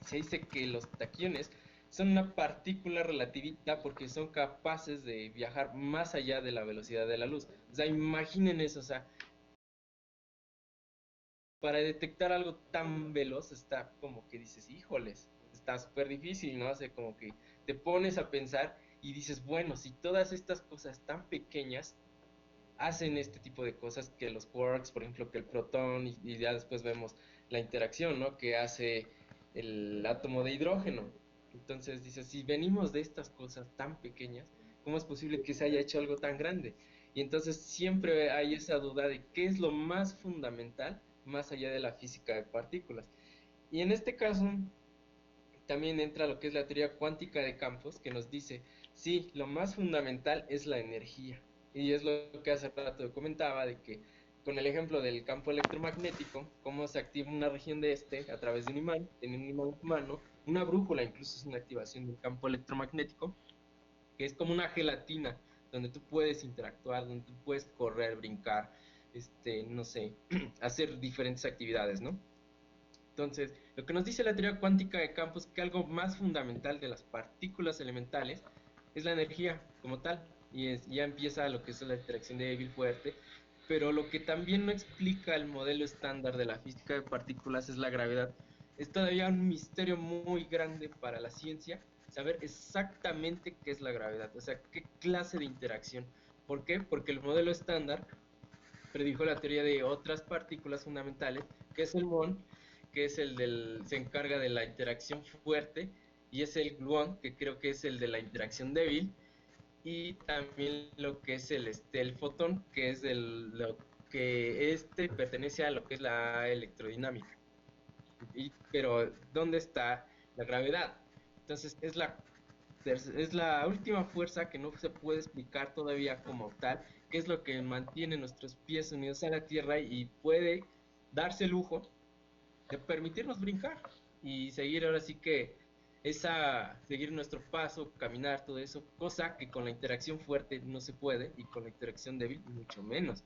Se dice que los taquiones son una partícula relativista porque son capaces de viajar más allá de la velocidad de la luz. O sea, imaginen eso, o sea, para detectar algo tan veloz está como que dices, híjoles, está súper difícil, ¿no? O sea, como que te pones a pensar y dices, bueno, si todas estas cosas tan pequeñas hacen este tipo de cosas, que los quarks, por ejemplo, que el protón, y ya después vemos la interacción, ¿no? Que hace el átomo de hidrógeno. Entonces dice, si venimos de estas cosas tan pequeñas, ¿cómo es posible que se haya hecho algo tan grande? Y entonces siempre hay esa duda de qué es lo más fundamental más allá de la física de partículas. Y en este caso también entra lo que es la teoría cuántica de campos, que nos dice, sí, lo más fundamental es la energía. Y es lo que hace rato comentaba, de que con el ejemplo del campo electromagnético, cómo se activa una región de este a través de un imán, en un imán humano, una brújula incluso es una activación del campo electromagnético, que es como una gelatina, donde tú puedes interactuar, donde tú puedes correr, brincar, no sé, hacer diferentes actividades, ¿no? Entonces, lo que nos dice la teoría cuántica de campos es que algo más fundamental de las partículas elementales es la energía como tal, ya empieza lo que es la interacción débil fuerte, pero lo que también no explica el modelo estándar de la física de partículas es la gravedad. Es todavía un misterio muy grande para la ciencia saber exactamente qué es la gravedad, o sea, qué clase de interacción. ¿Por qué? Porque el modelo estándar predijo la teoría de otras partículas fundamentales, que es el muón, que es se encarga de la interacción fuerte, y es el gluón, que creo que es el de la interacción débil, y también lo que es el fotón, que es lo que pertenece a lo que es la electrodinámica. Pero, ¿dónde está la gravedad? Entonces, es la última fuerza que no se puede explicar todavía como tal, que es lo que mantiene nuestros pies unidos a la tierra y puede darse el lujo de permitirnos brincar y seguir ahora sí que seguir nuestro paso, caminar, todo eso, cosa que con la interacción fuerte no se puede y con la interacción débil mucho menos.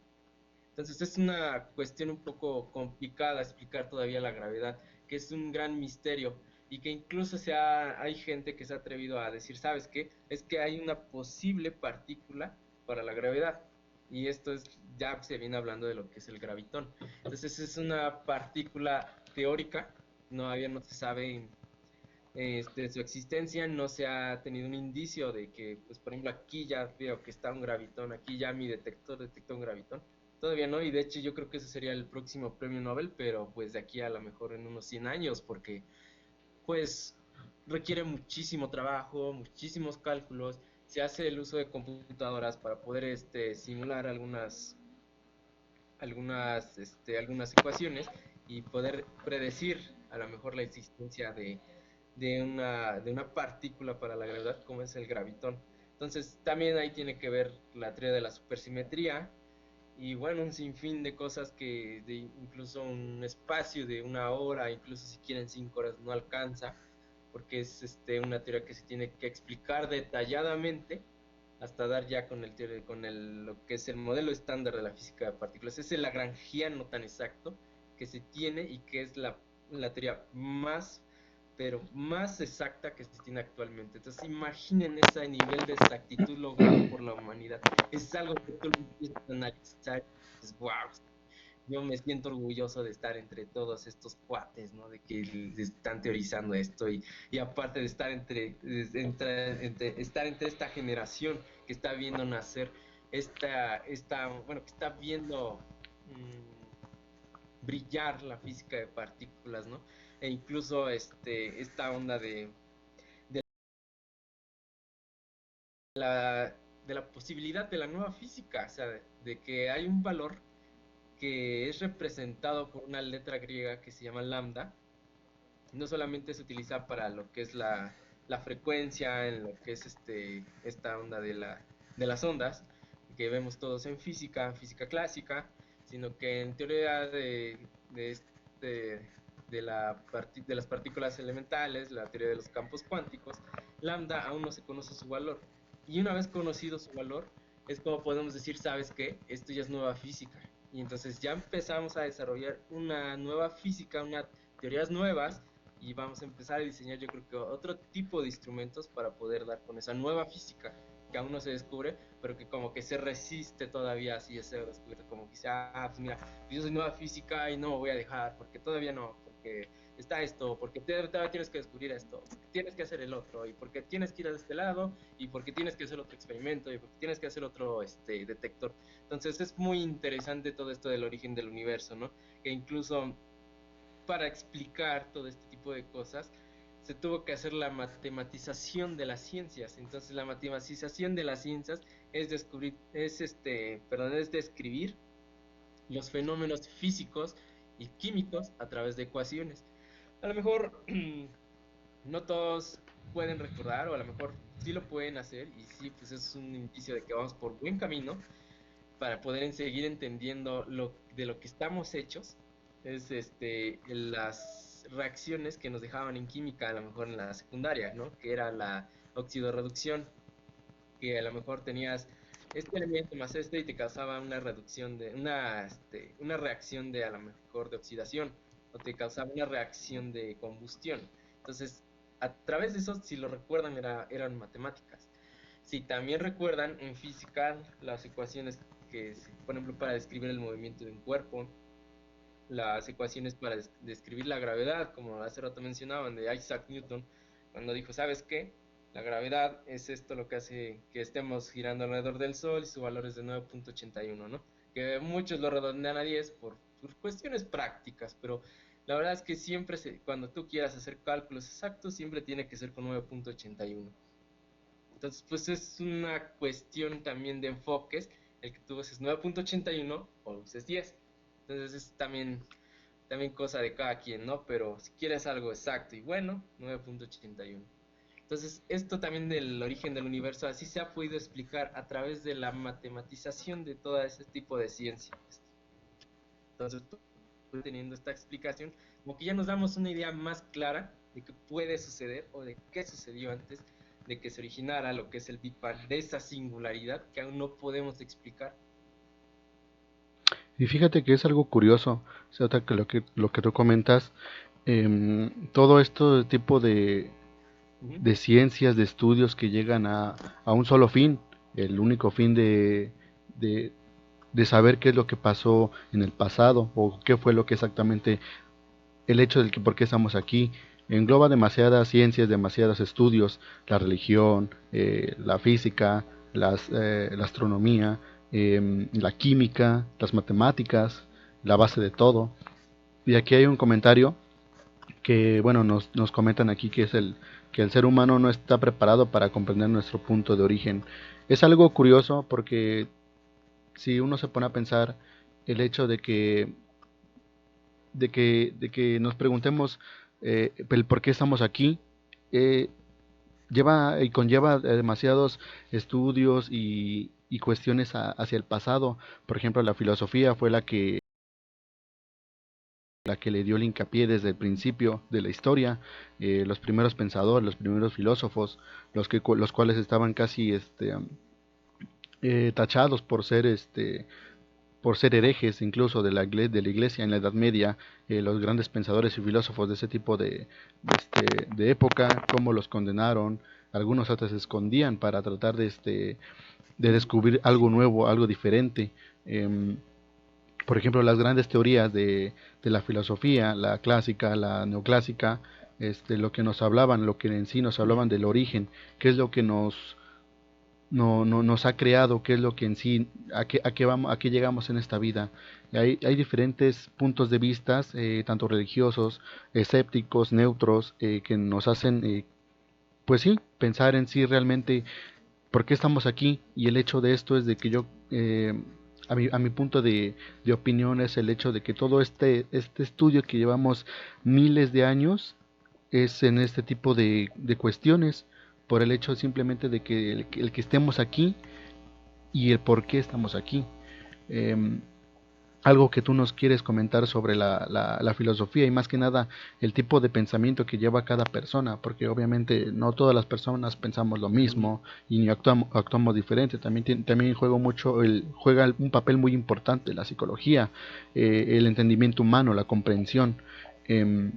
Entonces es una cuestión un poco complicada explicar todavía la gravedad, que es un gran misterio y que incluso hay gente que se ha atrevido a decir, ¿sabes qué? Es que hay una posible partícula para la gravedad. Y esto ya se viene hablando de lo que es el gravitón. Entonces es una partícula teórica, todavía no se sabe su existencia, no se ha tenido un indicio de que, pues por ejemplo, aquí ya veo que está un gravitón, aquí ya mi detector detectó un gravitón. Todavía no, y de hecho yo creo que ese sería el próximo premio Nobel, pero pues de aquí a lo mejor en unos 100 años, porque pues requiere muchísimo trabajo, muchísimos cálculos, se hace el uso de computadoras para poder simular algunas ecuaciones y poder predecir a lo mejor la existencia de una partícula para la gravedad como es el gravitón. Entonces también ahí tiene que ver la teoría de la supersimetría y bueno, un sinfín de cosas incluso un espacio de 1 hora, incluso si quieren 5 horas no alcanza, porque es una teoría que se tiene que explicar detalladamente hasta dar ya lo que es el modelo estándar de la física de partículas. Es el lagrangiano no tan exacto que se tiene y que es la teoría pero más exacta que se tiene actualmente. Entonces imaginen ese nivel de exactitud logrado por la humanidad. Es algo que tú lo empiezas a analizar y dices, wow, yo me siento orgulloso de estar entre todos estos cuates, ¿no? De que están teorizando esto y aparte de estar estar entre esta generación que está viendo nacer bueno, que está viendo brillar la física de partículas, ¿no? E incluso esta onda de de la posibilidad de la nueva física, o sea, de que hay un valor que es representado por una letra griega que se llama lambda. No solamente se utiliza para lo que es la frecuencia, en lo que es esta onda de las ondas, que vemos todos en física clásica, sino que en teoría de las partículas elementales, la teoría de los campos cuánticos, lambda aún no se conoce su valor. Y una vez conocido su valor, es como podemos decir, ¿sabes qué? Esto ya es nueva física. Y entonces ya empezamos a desarrollar una nueva física, unas teorías nuevas, y vamos a empezar a diseñar, yo creo que otro tipo de instrumentos para poder dar con esa nueva física que aún no se descubre, pero que como que se resiste todavía así a ser descubierto, como que dice, pues mira, yo soy nueva física y no me voy a dejar, porque todavía no, porque está esto, porque tienes que descubrir esto, porque tienes que hacer el otro, y porque tienes que ir a este lado, y porque tienes que hacer otro experimento, y porque tienes que hacer otro detector. Entonces es muy interesante todo esto del origen del universo, ¿no? Que incluso para explicar todo este tipo de cosas se tuvo que hacer la matematización de las ciencias. Entonces la matematización de las ciencias es es describir los fenómenos físicos y químicos a través de ecuaciones. A lo mejor no todos pueden recordar, o a lo mejor sí lo pueden hacer, y sí, pues es un indicio de que vamos por buen camino para poder seguir entendiendo de lo que estamos hechos. Es las reacciones que nos dejaban en química, a lo mejor en la secundaria, ¿no? Que era la oxidorreducción, que a lo mejor tenías este elemento más y te causaba una reducción una reacción de a lo mejor de oxidación, o te causaba una reacción de combustión. Entonces, a través de eso, si lo recuerdan, eran matemáticas. Si también recuerdan, en física, las ecuaciones por ejemplo, para describir el movimiento de un cuerpo, las ecuaciones para describir la gravedad, como hace rato mencionaban, de Isaac Newton, cuando dijo, ¿sabes qué? La gravedad es esto lo que hace que estemos girando alrededor del Sol, y su valor es de 9.81, ¿no? Que muchos lo redondean a 10 por cuestiones prácticas, pero la verdad es que siempre, cuando tú quieras hacer cálculos exactos, siempre tiene que ser con 9.81. Entonces, pues es una cuestión también de enfoques, el que tú uses 9.81 o uses 10. Entonces es también cosa de cada quien, ¿no? Pero si quieres algo exacto y bueno, 9.81. Entonces, esto también del origen del universo, así se ha podido explicar a través de la matematización de todo ese tipo de ciencias. Entonces, teniendo esta explicación, como que ya nos damos una idea más clara de qué puede suceder o de qué sucedió antes de que se originara lo que es el Big Bang, de esa singularidad que aún no podemos explicar. Y fíjate que es algo curioso, o sea, que lo que tú comentas, todo esto tipo de ciencias, de estudios que llegan a un solo fin, el único fin de, de saber qué es lo que pasó en el pasado o qué fue lo que exactamente el hecho del que por qué estamos aquí. Engloba demasiadas ciencias, demasiados estudios, la religión, la física, la astronomía, la química, las matemáticas, la base de todo. Y aquí hay un comentario que, bueno, nos comentan aquí que es que el ser humano no está preparado para comprender nuestro punto de origen. Es algo curioso porque si uno se pone a pensar el hecho de que nos preguntemos el por qué estamos aquí, eh, lleva y conlleva demasiados estudios y cuestiones hacia el pasado. Por ejemplo, la filosofía fue la que le dio el hincapié desde el principio de la historia. Los primeros pensadores, los primeros filósofos, los cuales estaban casi tachados por ser herejes incluso de la iglesia en la Edad Media, los grandes pensadores y filósofos de ese tipo de época, cómo los condenaron, algunos hasta se escondían para tratar de descubrir algo nuevo, algo diferente. Por ejemplo, las grandes teorías de la filosofía, la clásica, la neoclásica, lo que nos hablaban, lo que en sí nos hablaban del origen, qué es lo que nos ha creado, qué es lo que en sí, a qué llegamos en esta vida. Hay diferentes puntos de vista, tanto religiosos, escépticos, neutros, que nos hacen, pues sí, pensar en sí realmente por qué estamos aquí. Y el hecho de esto es de que a mi punto de opinión es el hecho de que todo este estudio que llevamos miles de años es en este tipo de cuestiones, por el hecho simplemente de que el que estemos aquí y el por qué estamos aquí. Eh, Algo que tú nos quieres comentar sobre la filosofía y más que nada el tipo de pensamiento que lleva cada persona, porque obviamente no todas las personas pensamos lo mismo y ni actuamos diferente. También juega un papel muy importante la psicología, el entendimiento humano, la comprensión. Eh,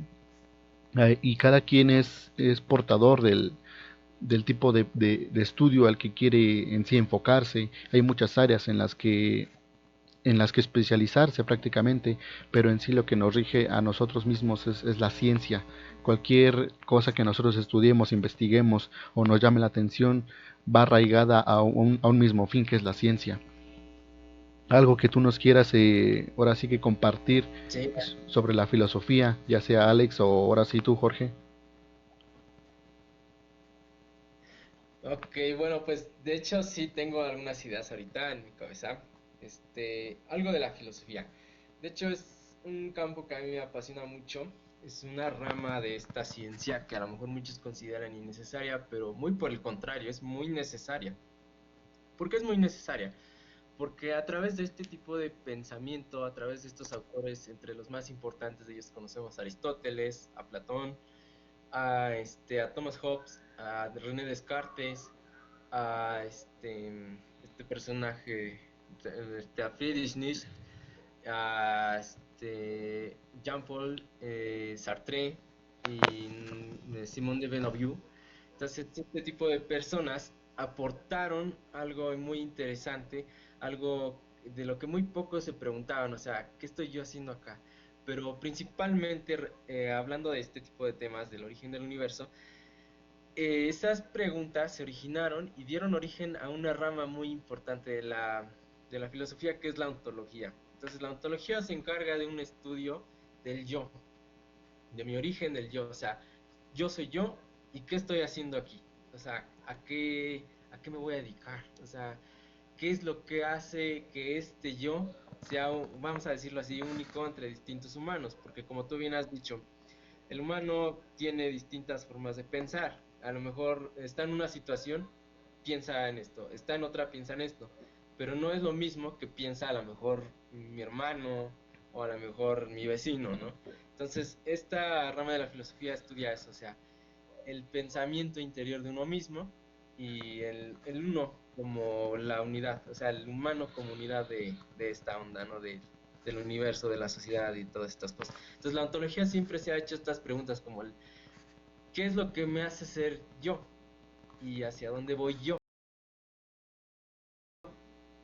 y cada quien es portador del tipo de estudio al que quiere en sí enfocarse. Hay muchas áreas en las que especializarse prácticamente, pero en sí lo que nos rige a nosotros mismos es la ciencia. Cualquier cosa que nosotros estudiemos, investiguemos o nos llame la atención va arraigada a un mismo fin, que es la ciencia. Algo que tú nos quieras ahora sí que compartir Sí. sobre la filosofía, ya sea Alex o ahora sí tú, Jorge. Ok, bueno, pues de hecho sí tengo algunas ideas ahorita en mi cabeza. Algo de la filosofía. De hecho es un campo que a mí me apasiona mucho. Es una rama de esta ciencia que a lo mejor muchos consideran innecesaria, pero muy por el contrario, es muy necesaria. ¿Por qué es muy necesaria? Porque a través de este tipo de pensamiento, a través de estos autores, entre los más importantes de ellos conocemos a Aristóteles, a Platón, a Thomas Hobbes, a René Descartes, a este personaje, a Friedrich Nietzsche, a Jean-Paul Sartre y Simone de Beauvoir. Entonces, este tipo de personas aportaron algo muy interesante, algo de lo que muy pocos se preguntaban, o sea, ¿qué estoy yo haciendo acá? Pero principalmente hablando de este tipo de temas, del origen del universo, esas preguntas se originaron y dieron origen a una rama muy importante de la filosofía, que es la ontología. Entonces, la ontología se encarga de un estudio del yo, de mi origen del yo, o sea, yo soy yo y qué estoy haciendo aquí, o sea, a qué me voy a dedicar, o sea, qué es lo que hace que este yo sea, vamos a decirlo así, único entre distintos humanos, porque como tú bien has dicho, el humano tiene distintas formas de pensar. A lo mejor está en una situación, piensa en esto, está en otra, piensa en esto, pero no es lo mismo que piensa a lo mejor mi hermano o a lo mejor mi vecino, ¿no? Entonces, esta rama de la filosofía estudia eso, o sea, el pensamiento interior de uno mismo y el uno como la unidad, o sea, el humano como unidad de esta onda, ¿no? Del universo, de la sociedad y todas estas cosas. Entonces, la ontología siempre se ha hecho estas preguntas como ¿qué es lo que me hace ser yo? ¿Y hacia dónde voy yo?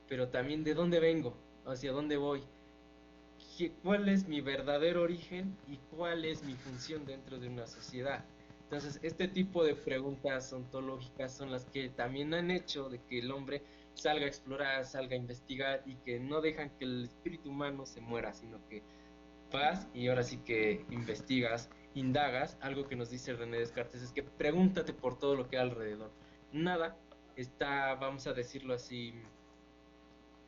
Pero también de dónde vengo, hacia dónde voy, cuál es mi verdadero origen y cuál es mi función dentro de una sociedad. Entonces, este tipo de preguntas ontológicas son las que también han hecho de que el hombre salga a explorar, salga a investigar y que no dejan que el espíritu humano se muera, sino que vas y ahora sí que investigas, indagas. Algo que nos dice René Descartes es que pregúntate por todo lo que hay alrededor. Nada está, vamos a decirlo así,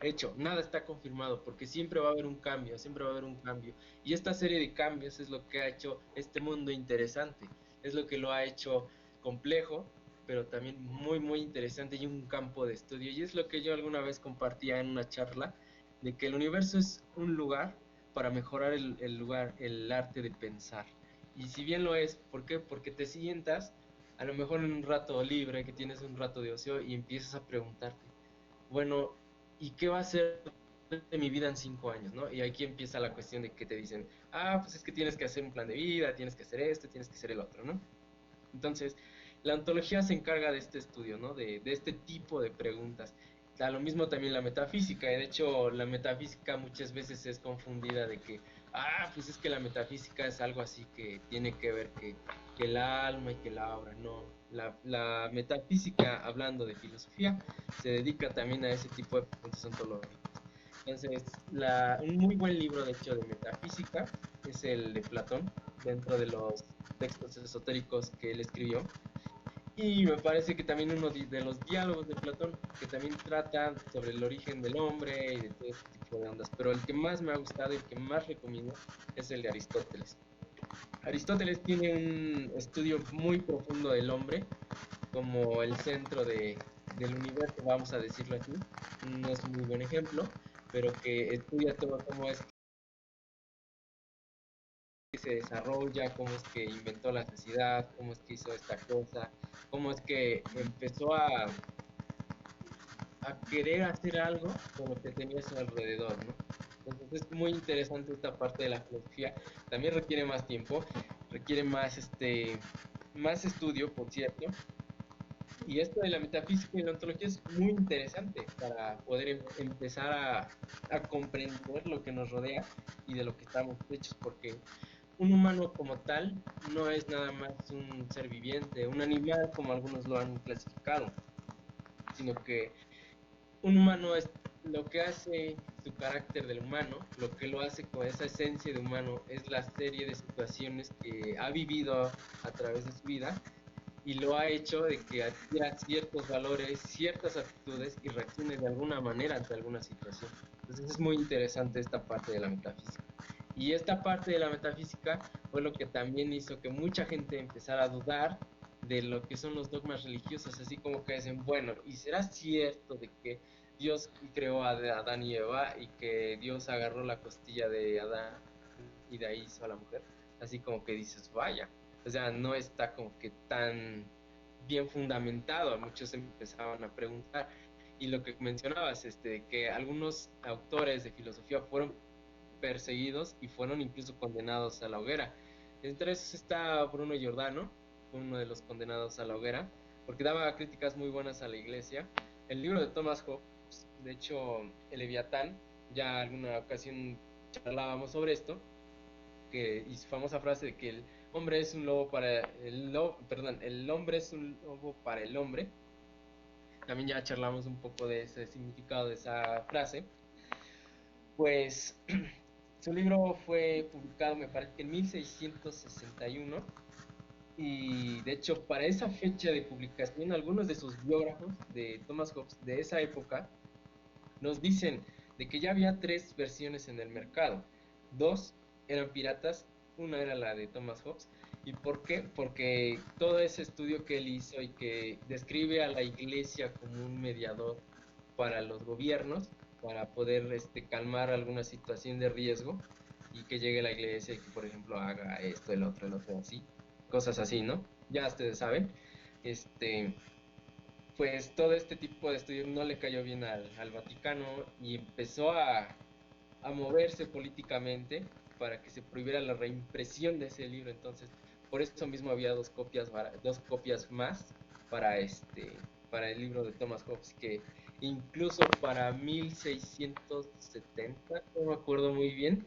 hecho, nada está confirmado, porque siempre va a haber un cambio, siempre va a haber un cambio. Y esta serie de cambios es lo que ha hecho este mundo interesante, es lo que lo ha hecho complejo, pero también muy, muy interesante y un campo de estudio. Y es lo que yo alguna vez compartía en una charla, de que el universo es un lugar para mejorar el lugar, el arte de pensar. Y si bien lo es, ¿por qué? Porque te sientas a lo mejor en un rato libre, que tienes un rato de ocio y empiezas a preguntarte, bueno, ¿y qué va a ser de mi vida en 5 años, ¿no? Y aquí empieza la cuestión de que te dicen, pues es que tienes que hacer un plan de vida, tienes que hacer esto, tienes que hacer el otro, ¿no? Entonces, la ontología se encarga de este estudio, ¿no? De este tipo de preguntas. A lo mismo también la metafísica, y de hecho la metafísica muchas veces es confundida de que, pues es que la metafísica es algo así que tiene que ver que el alma y que la obra, no. La metafísica, hablando de filosofía, se dedica también a ese tipo de preguntas ontológicas. Entonces, un muy buen libro, de hecho, de metafísica es el de Platón, dentro de los textos esotéricos que él escribió. Y me parece que también uno de los diálogos de Platón, que también trata sobre el origen del hombre y de todo este tipo de ondas. Pero el que más me ha gustado y el que más recomiendo es el de Aristóteles. Aristóteles tiene un estudio muy profundo del hombre como el centro del universo, vamos a decirlo así. No es un muy buen ejemplo, pero que estudia todo cómo es que se desarrolla, cómo es que inventó la sociedad, cómo es que hizo esta cosa, cómo es que empezó a querer hacer algo con lo que tenía a su alrededor, ¿no? Entonces es muy interesante esta parte de la filosofía. También requiere más tiempo, requiere más, más estudio, por cierto, Y esto de la metafísica y la ontología es muy interesante para poder empezar a comprender lo que nos rodea y de lo que estamos hechos, porque un humano como tal no es nada más un ser viviente, un animal como algunos lo han clasificado, sino que un humano es lo que hace su carácter del humano, lo que lo hace con esa esencia de humano es la serie de situaciones que ha vivido a través de su vida y lo ha hecho de que adquiera ciertos valores, ciertas actitudes y reaccione de alguna manera ante alguna situación. Entonces es muy interesante esta parte de la metafísica. Y esta parte de la metafísica fue lo que también hizo que mucha gente empezara a dudar de lo que son los dogmas religiosos, así como que dicen, bueno, ¿y será cierto de que Dios creó a Adán y Eva y que Dios agarró la costilla de Adán y de ahí hizo a la mujer? Así como que dices, vaya, o sea, no está como que tan bien fundamentado. Muchos empezaban a preguntar. Y lo que mencionabas, que algunos autores de filosofía fueron perseguidos y fueron incluso condenados a la hoguera. Entre esos está Bruno Giordano, uno de los condenados a la hoguera, porque daba críticas muy buenas a la iglesia. El libro de Thomas Hobbes, de hecho, el Leviatán, ya alguna ocasión charlábamos sobre esto, y su famosa frase de que el hombre es un lobo para el hombre es un lobo para el hombre. También ya charlamos un poco de ese significado de esa frase. Pues su libro fue publicado, me parece que en 1661, y de hecho para esa fecha de publicación algunos de sus biógrafos de Thomas Hobbes de esa época nos dicen de que ya había 3 versiones en el mercado. 2 eran piratas, una era la de Thomas Hobbes. ¿Y por qué? Porque todo ese estudio que él hizo y que describe a la iglesia como un mediador para los gobiernos, para poder calmar alguna situación de riesgo y que llegue la iglesia y que, por ejemplo, haga esto, el otro, así, cosas así, ¿no? Ya ustedes saben. Este, pues todo este tipo de estudios no le cayó bien al Vaticano y empezó a moverse políticamente para que se prohibiera la reimpresión de ese libro. Entonces, por eso mismo había 2 copias más para para el libro de Thomas Hobbes, que incluso para 1670, no me acuerdo muy bien,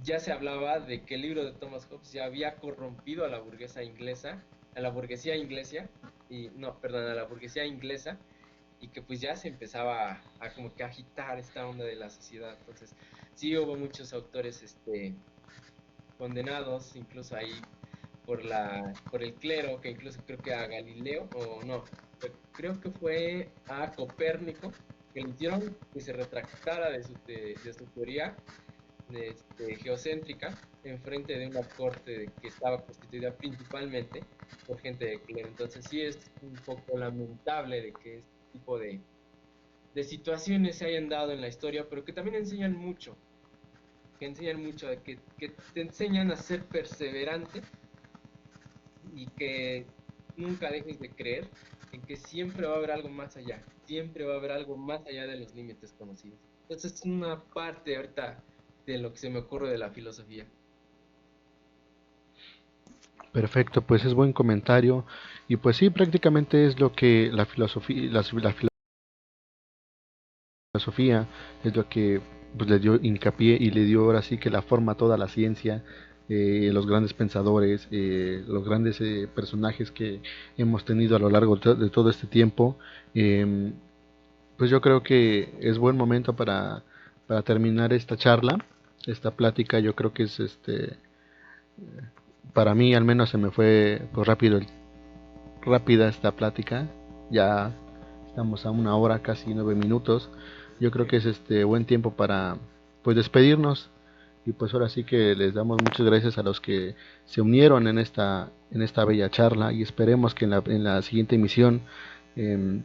ya se hablaba de que el libro de Thomas Hobbes ya había corrompido a la burguesa inglesa, a la burguesía inglesa, y no, perdón, a la burguesía inglesa, y que pues ya se empezaba a como que agitar esta onda de la sociedad. Entonces, sí hubo muchos autores condenados, incluso ahí por el clero, que incluso creo que a Galileo, o no, creo que fue a Copérnico, que le hicieron que se retractara de su teoría geocéntrica en frente de una corte que estaba constituida principalmente por gente de clero. Entonces sí es un poco lamentable de que este tipo de situaciones se hayan dado en la historia, pero que también enseñan mucho, de que te enseñan a ser perseverante y que nunca dejes de creer en que siempre va a haber algo más allá, siempre va a haber algo más allá de los límites conocidos. Entonces es una parte ahorita de lo que se me ocurre de la filosofía. Perfecto, pues es buen comentario y pues sí, prácticamente es lo que la filosofía es lo que pues, le dio hincapié y le dio ahora sí que la forma a toda la ciencia, los grandes pensadores, los grandes personajes que hemos tenido a lo largo de todo este tiempo. eh, pues yo creo que es buen momento para terminar esta charla, esta plática. Yo creo que es para mí al menos se me fue pues rápida esta plática. Ya estamos a 1 hora, casi 9 minutos. Yo creo que es buen tiempo para pues despedirnos. Y pues ahora sí que les damos muchas gracias a los que se unieron en esta bella charla. Y esperemos que en la siguiente emisión eh,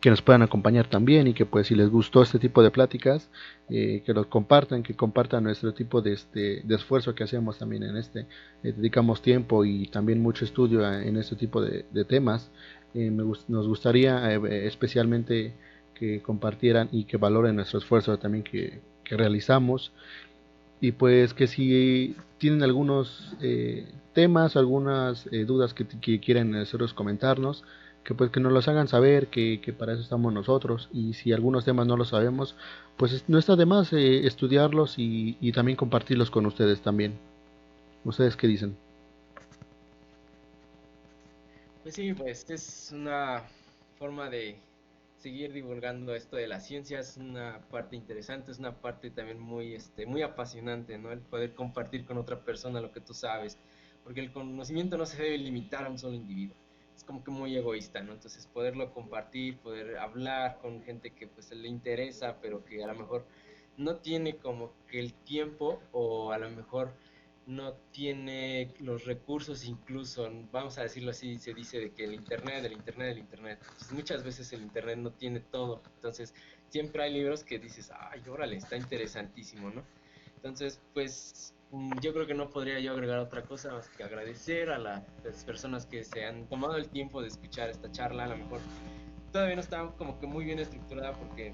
que nos puedan acompañar también. Y que pues si les gustó este tipo de pláticas, que los compartan, que compartan nuestro tipo de esfuerzo que hacemos también en dedicamos tiempo y también mucho estudio en este tipo de temas. Nos gustaría especialmente que compartieran y que valoren nuestro esfuerzo también que realizamos. Y pues que si tienen algunos temas, algunas dudas que quieren nosotros comentarnos, pues que nos los hagan saber, que para eso estamos nosotros, y si algunos temas no los sabemos, pues no está de más estudiarlos y también compartirlos con ustedes también. ¿Ustedes qué dicen? Pues sí, pues es una forma de seguir divulgando esto de la ciencia, es una parte interesante, es una parte también muy, muy apasionante, ¿no? El poder compartir con otra persona lo que tú sabes, porque el conocimiento no se debe limitar a un solo individuo, es como que muy egoísta, ¿no? Entonces poderlo compartir, poder hablar con gente que pues le interesa, pero que a lo mejor no tiene como que el tiempo o a lo mejor no tiene los recursos incluso, vamos a decirlo así, se dice de que el internet, el internet, el internet. Entonces, muchas veces el internet no tiene todo. Entonces, siempre hay libros que dices, ay, órale, está interesantísimo, ¿no? Entonces, pues yo creo que no podría yo agregar otra cosa más que agradecer a las personas que se han tomado el tiempo de escuchar esta charla. A lo mejor todavía no está como que muy bien estructurada porque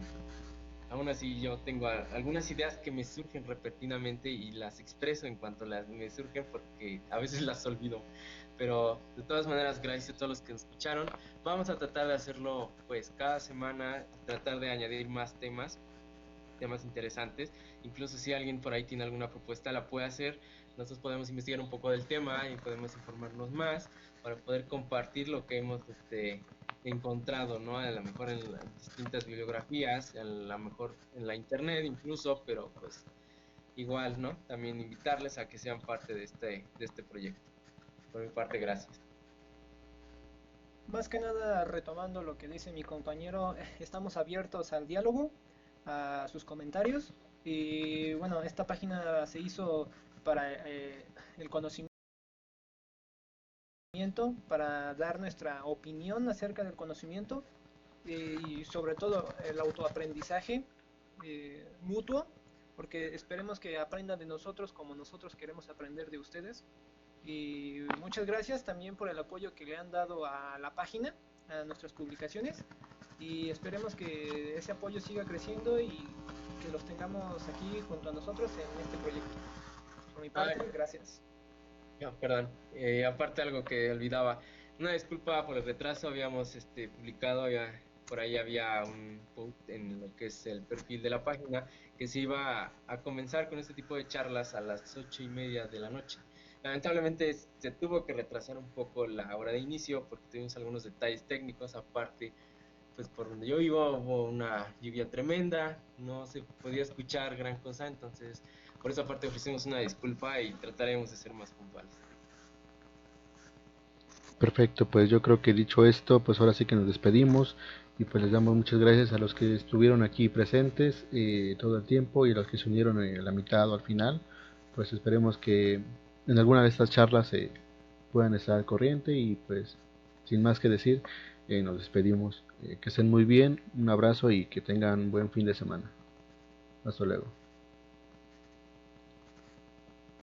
aún así yo tengo algunas ideas que me surgen repentinamente y las expreso en cuanto las me surgen porque a veces las olvido. Pero de todas maneras, gracias a todos los que nos escucharon. Vamos a tratar de hacerlo pues cada semana, tratar de añadir más temas interesantes. Incluso si alguien por ahí tiene alguna propuesta, la puede hacer. Nosotros podemos investigar un poco del tema y podemos informarnos más para poder compartir lo que hemos encontrado, ¿no? A lo mejor en las distintas bibliografías, a lo mejor en la internet incluso, pero pues igual, ¿no? También invitarles a que sean parte de este proyecto. Por mi parte, gracias. Más que nada, retomando lo que dice mi compañero, estamos abiertos al diálogo, a sus comentarios. Y bueno, esta página se hizo para el conocimiento, para dar nuestra opinión acerca del conocimiento y sobre todo el autoaprendizaje mutuo, porque esperemos que aprendan de nosotros como nosotros queremos aprender de ustedes. Y muchas gracias también por el apoyo que le han dado a la página, a nuestras publicaciones. Y esperemos que ese apoyo siga creciendo y que los tengamos aquí junto a nosotros en este proyecto. Por mi Ay, parte, gracias. no, perdón, aparte algo que olvidaba, una disculpa por el retraso, habíamos publicado, por ahí había un post en lo que es el perfil de la página, que se iba a comenzar con este tipo de charlas a las 8:30 de la noche. Lamentablemente se tuvo que retrasar un poco la hora de inicio porque tuvimos algunos detalles técnicos, aparte, pues por donde yo vivo hubo una lluvia tremenda, no se podía escuchar gran cosa, entonces por esa parte ofrecemos una disculpa y trataremos de ser más puntuales. Perfecto, pues yo creo que dicho esto, pues ahora sí que nos despedimos y pues les damos muchas gracias a los que estuvieron aquí presentes todo el tiempo y a los que se unieron a la mitad o al final. Pues esperemos que en alguna de estas charlas puedan estar al corriente y pues sin más que decir, nos despedimos. Que estén muy bien, un abrazo y que tengan un buen fin de semana. Hasta luego.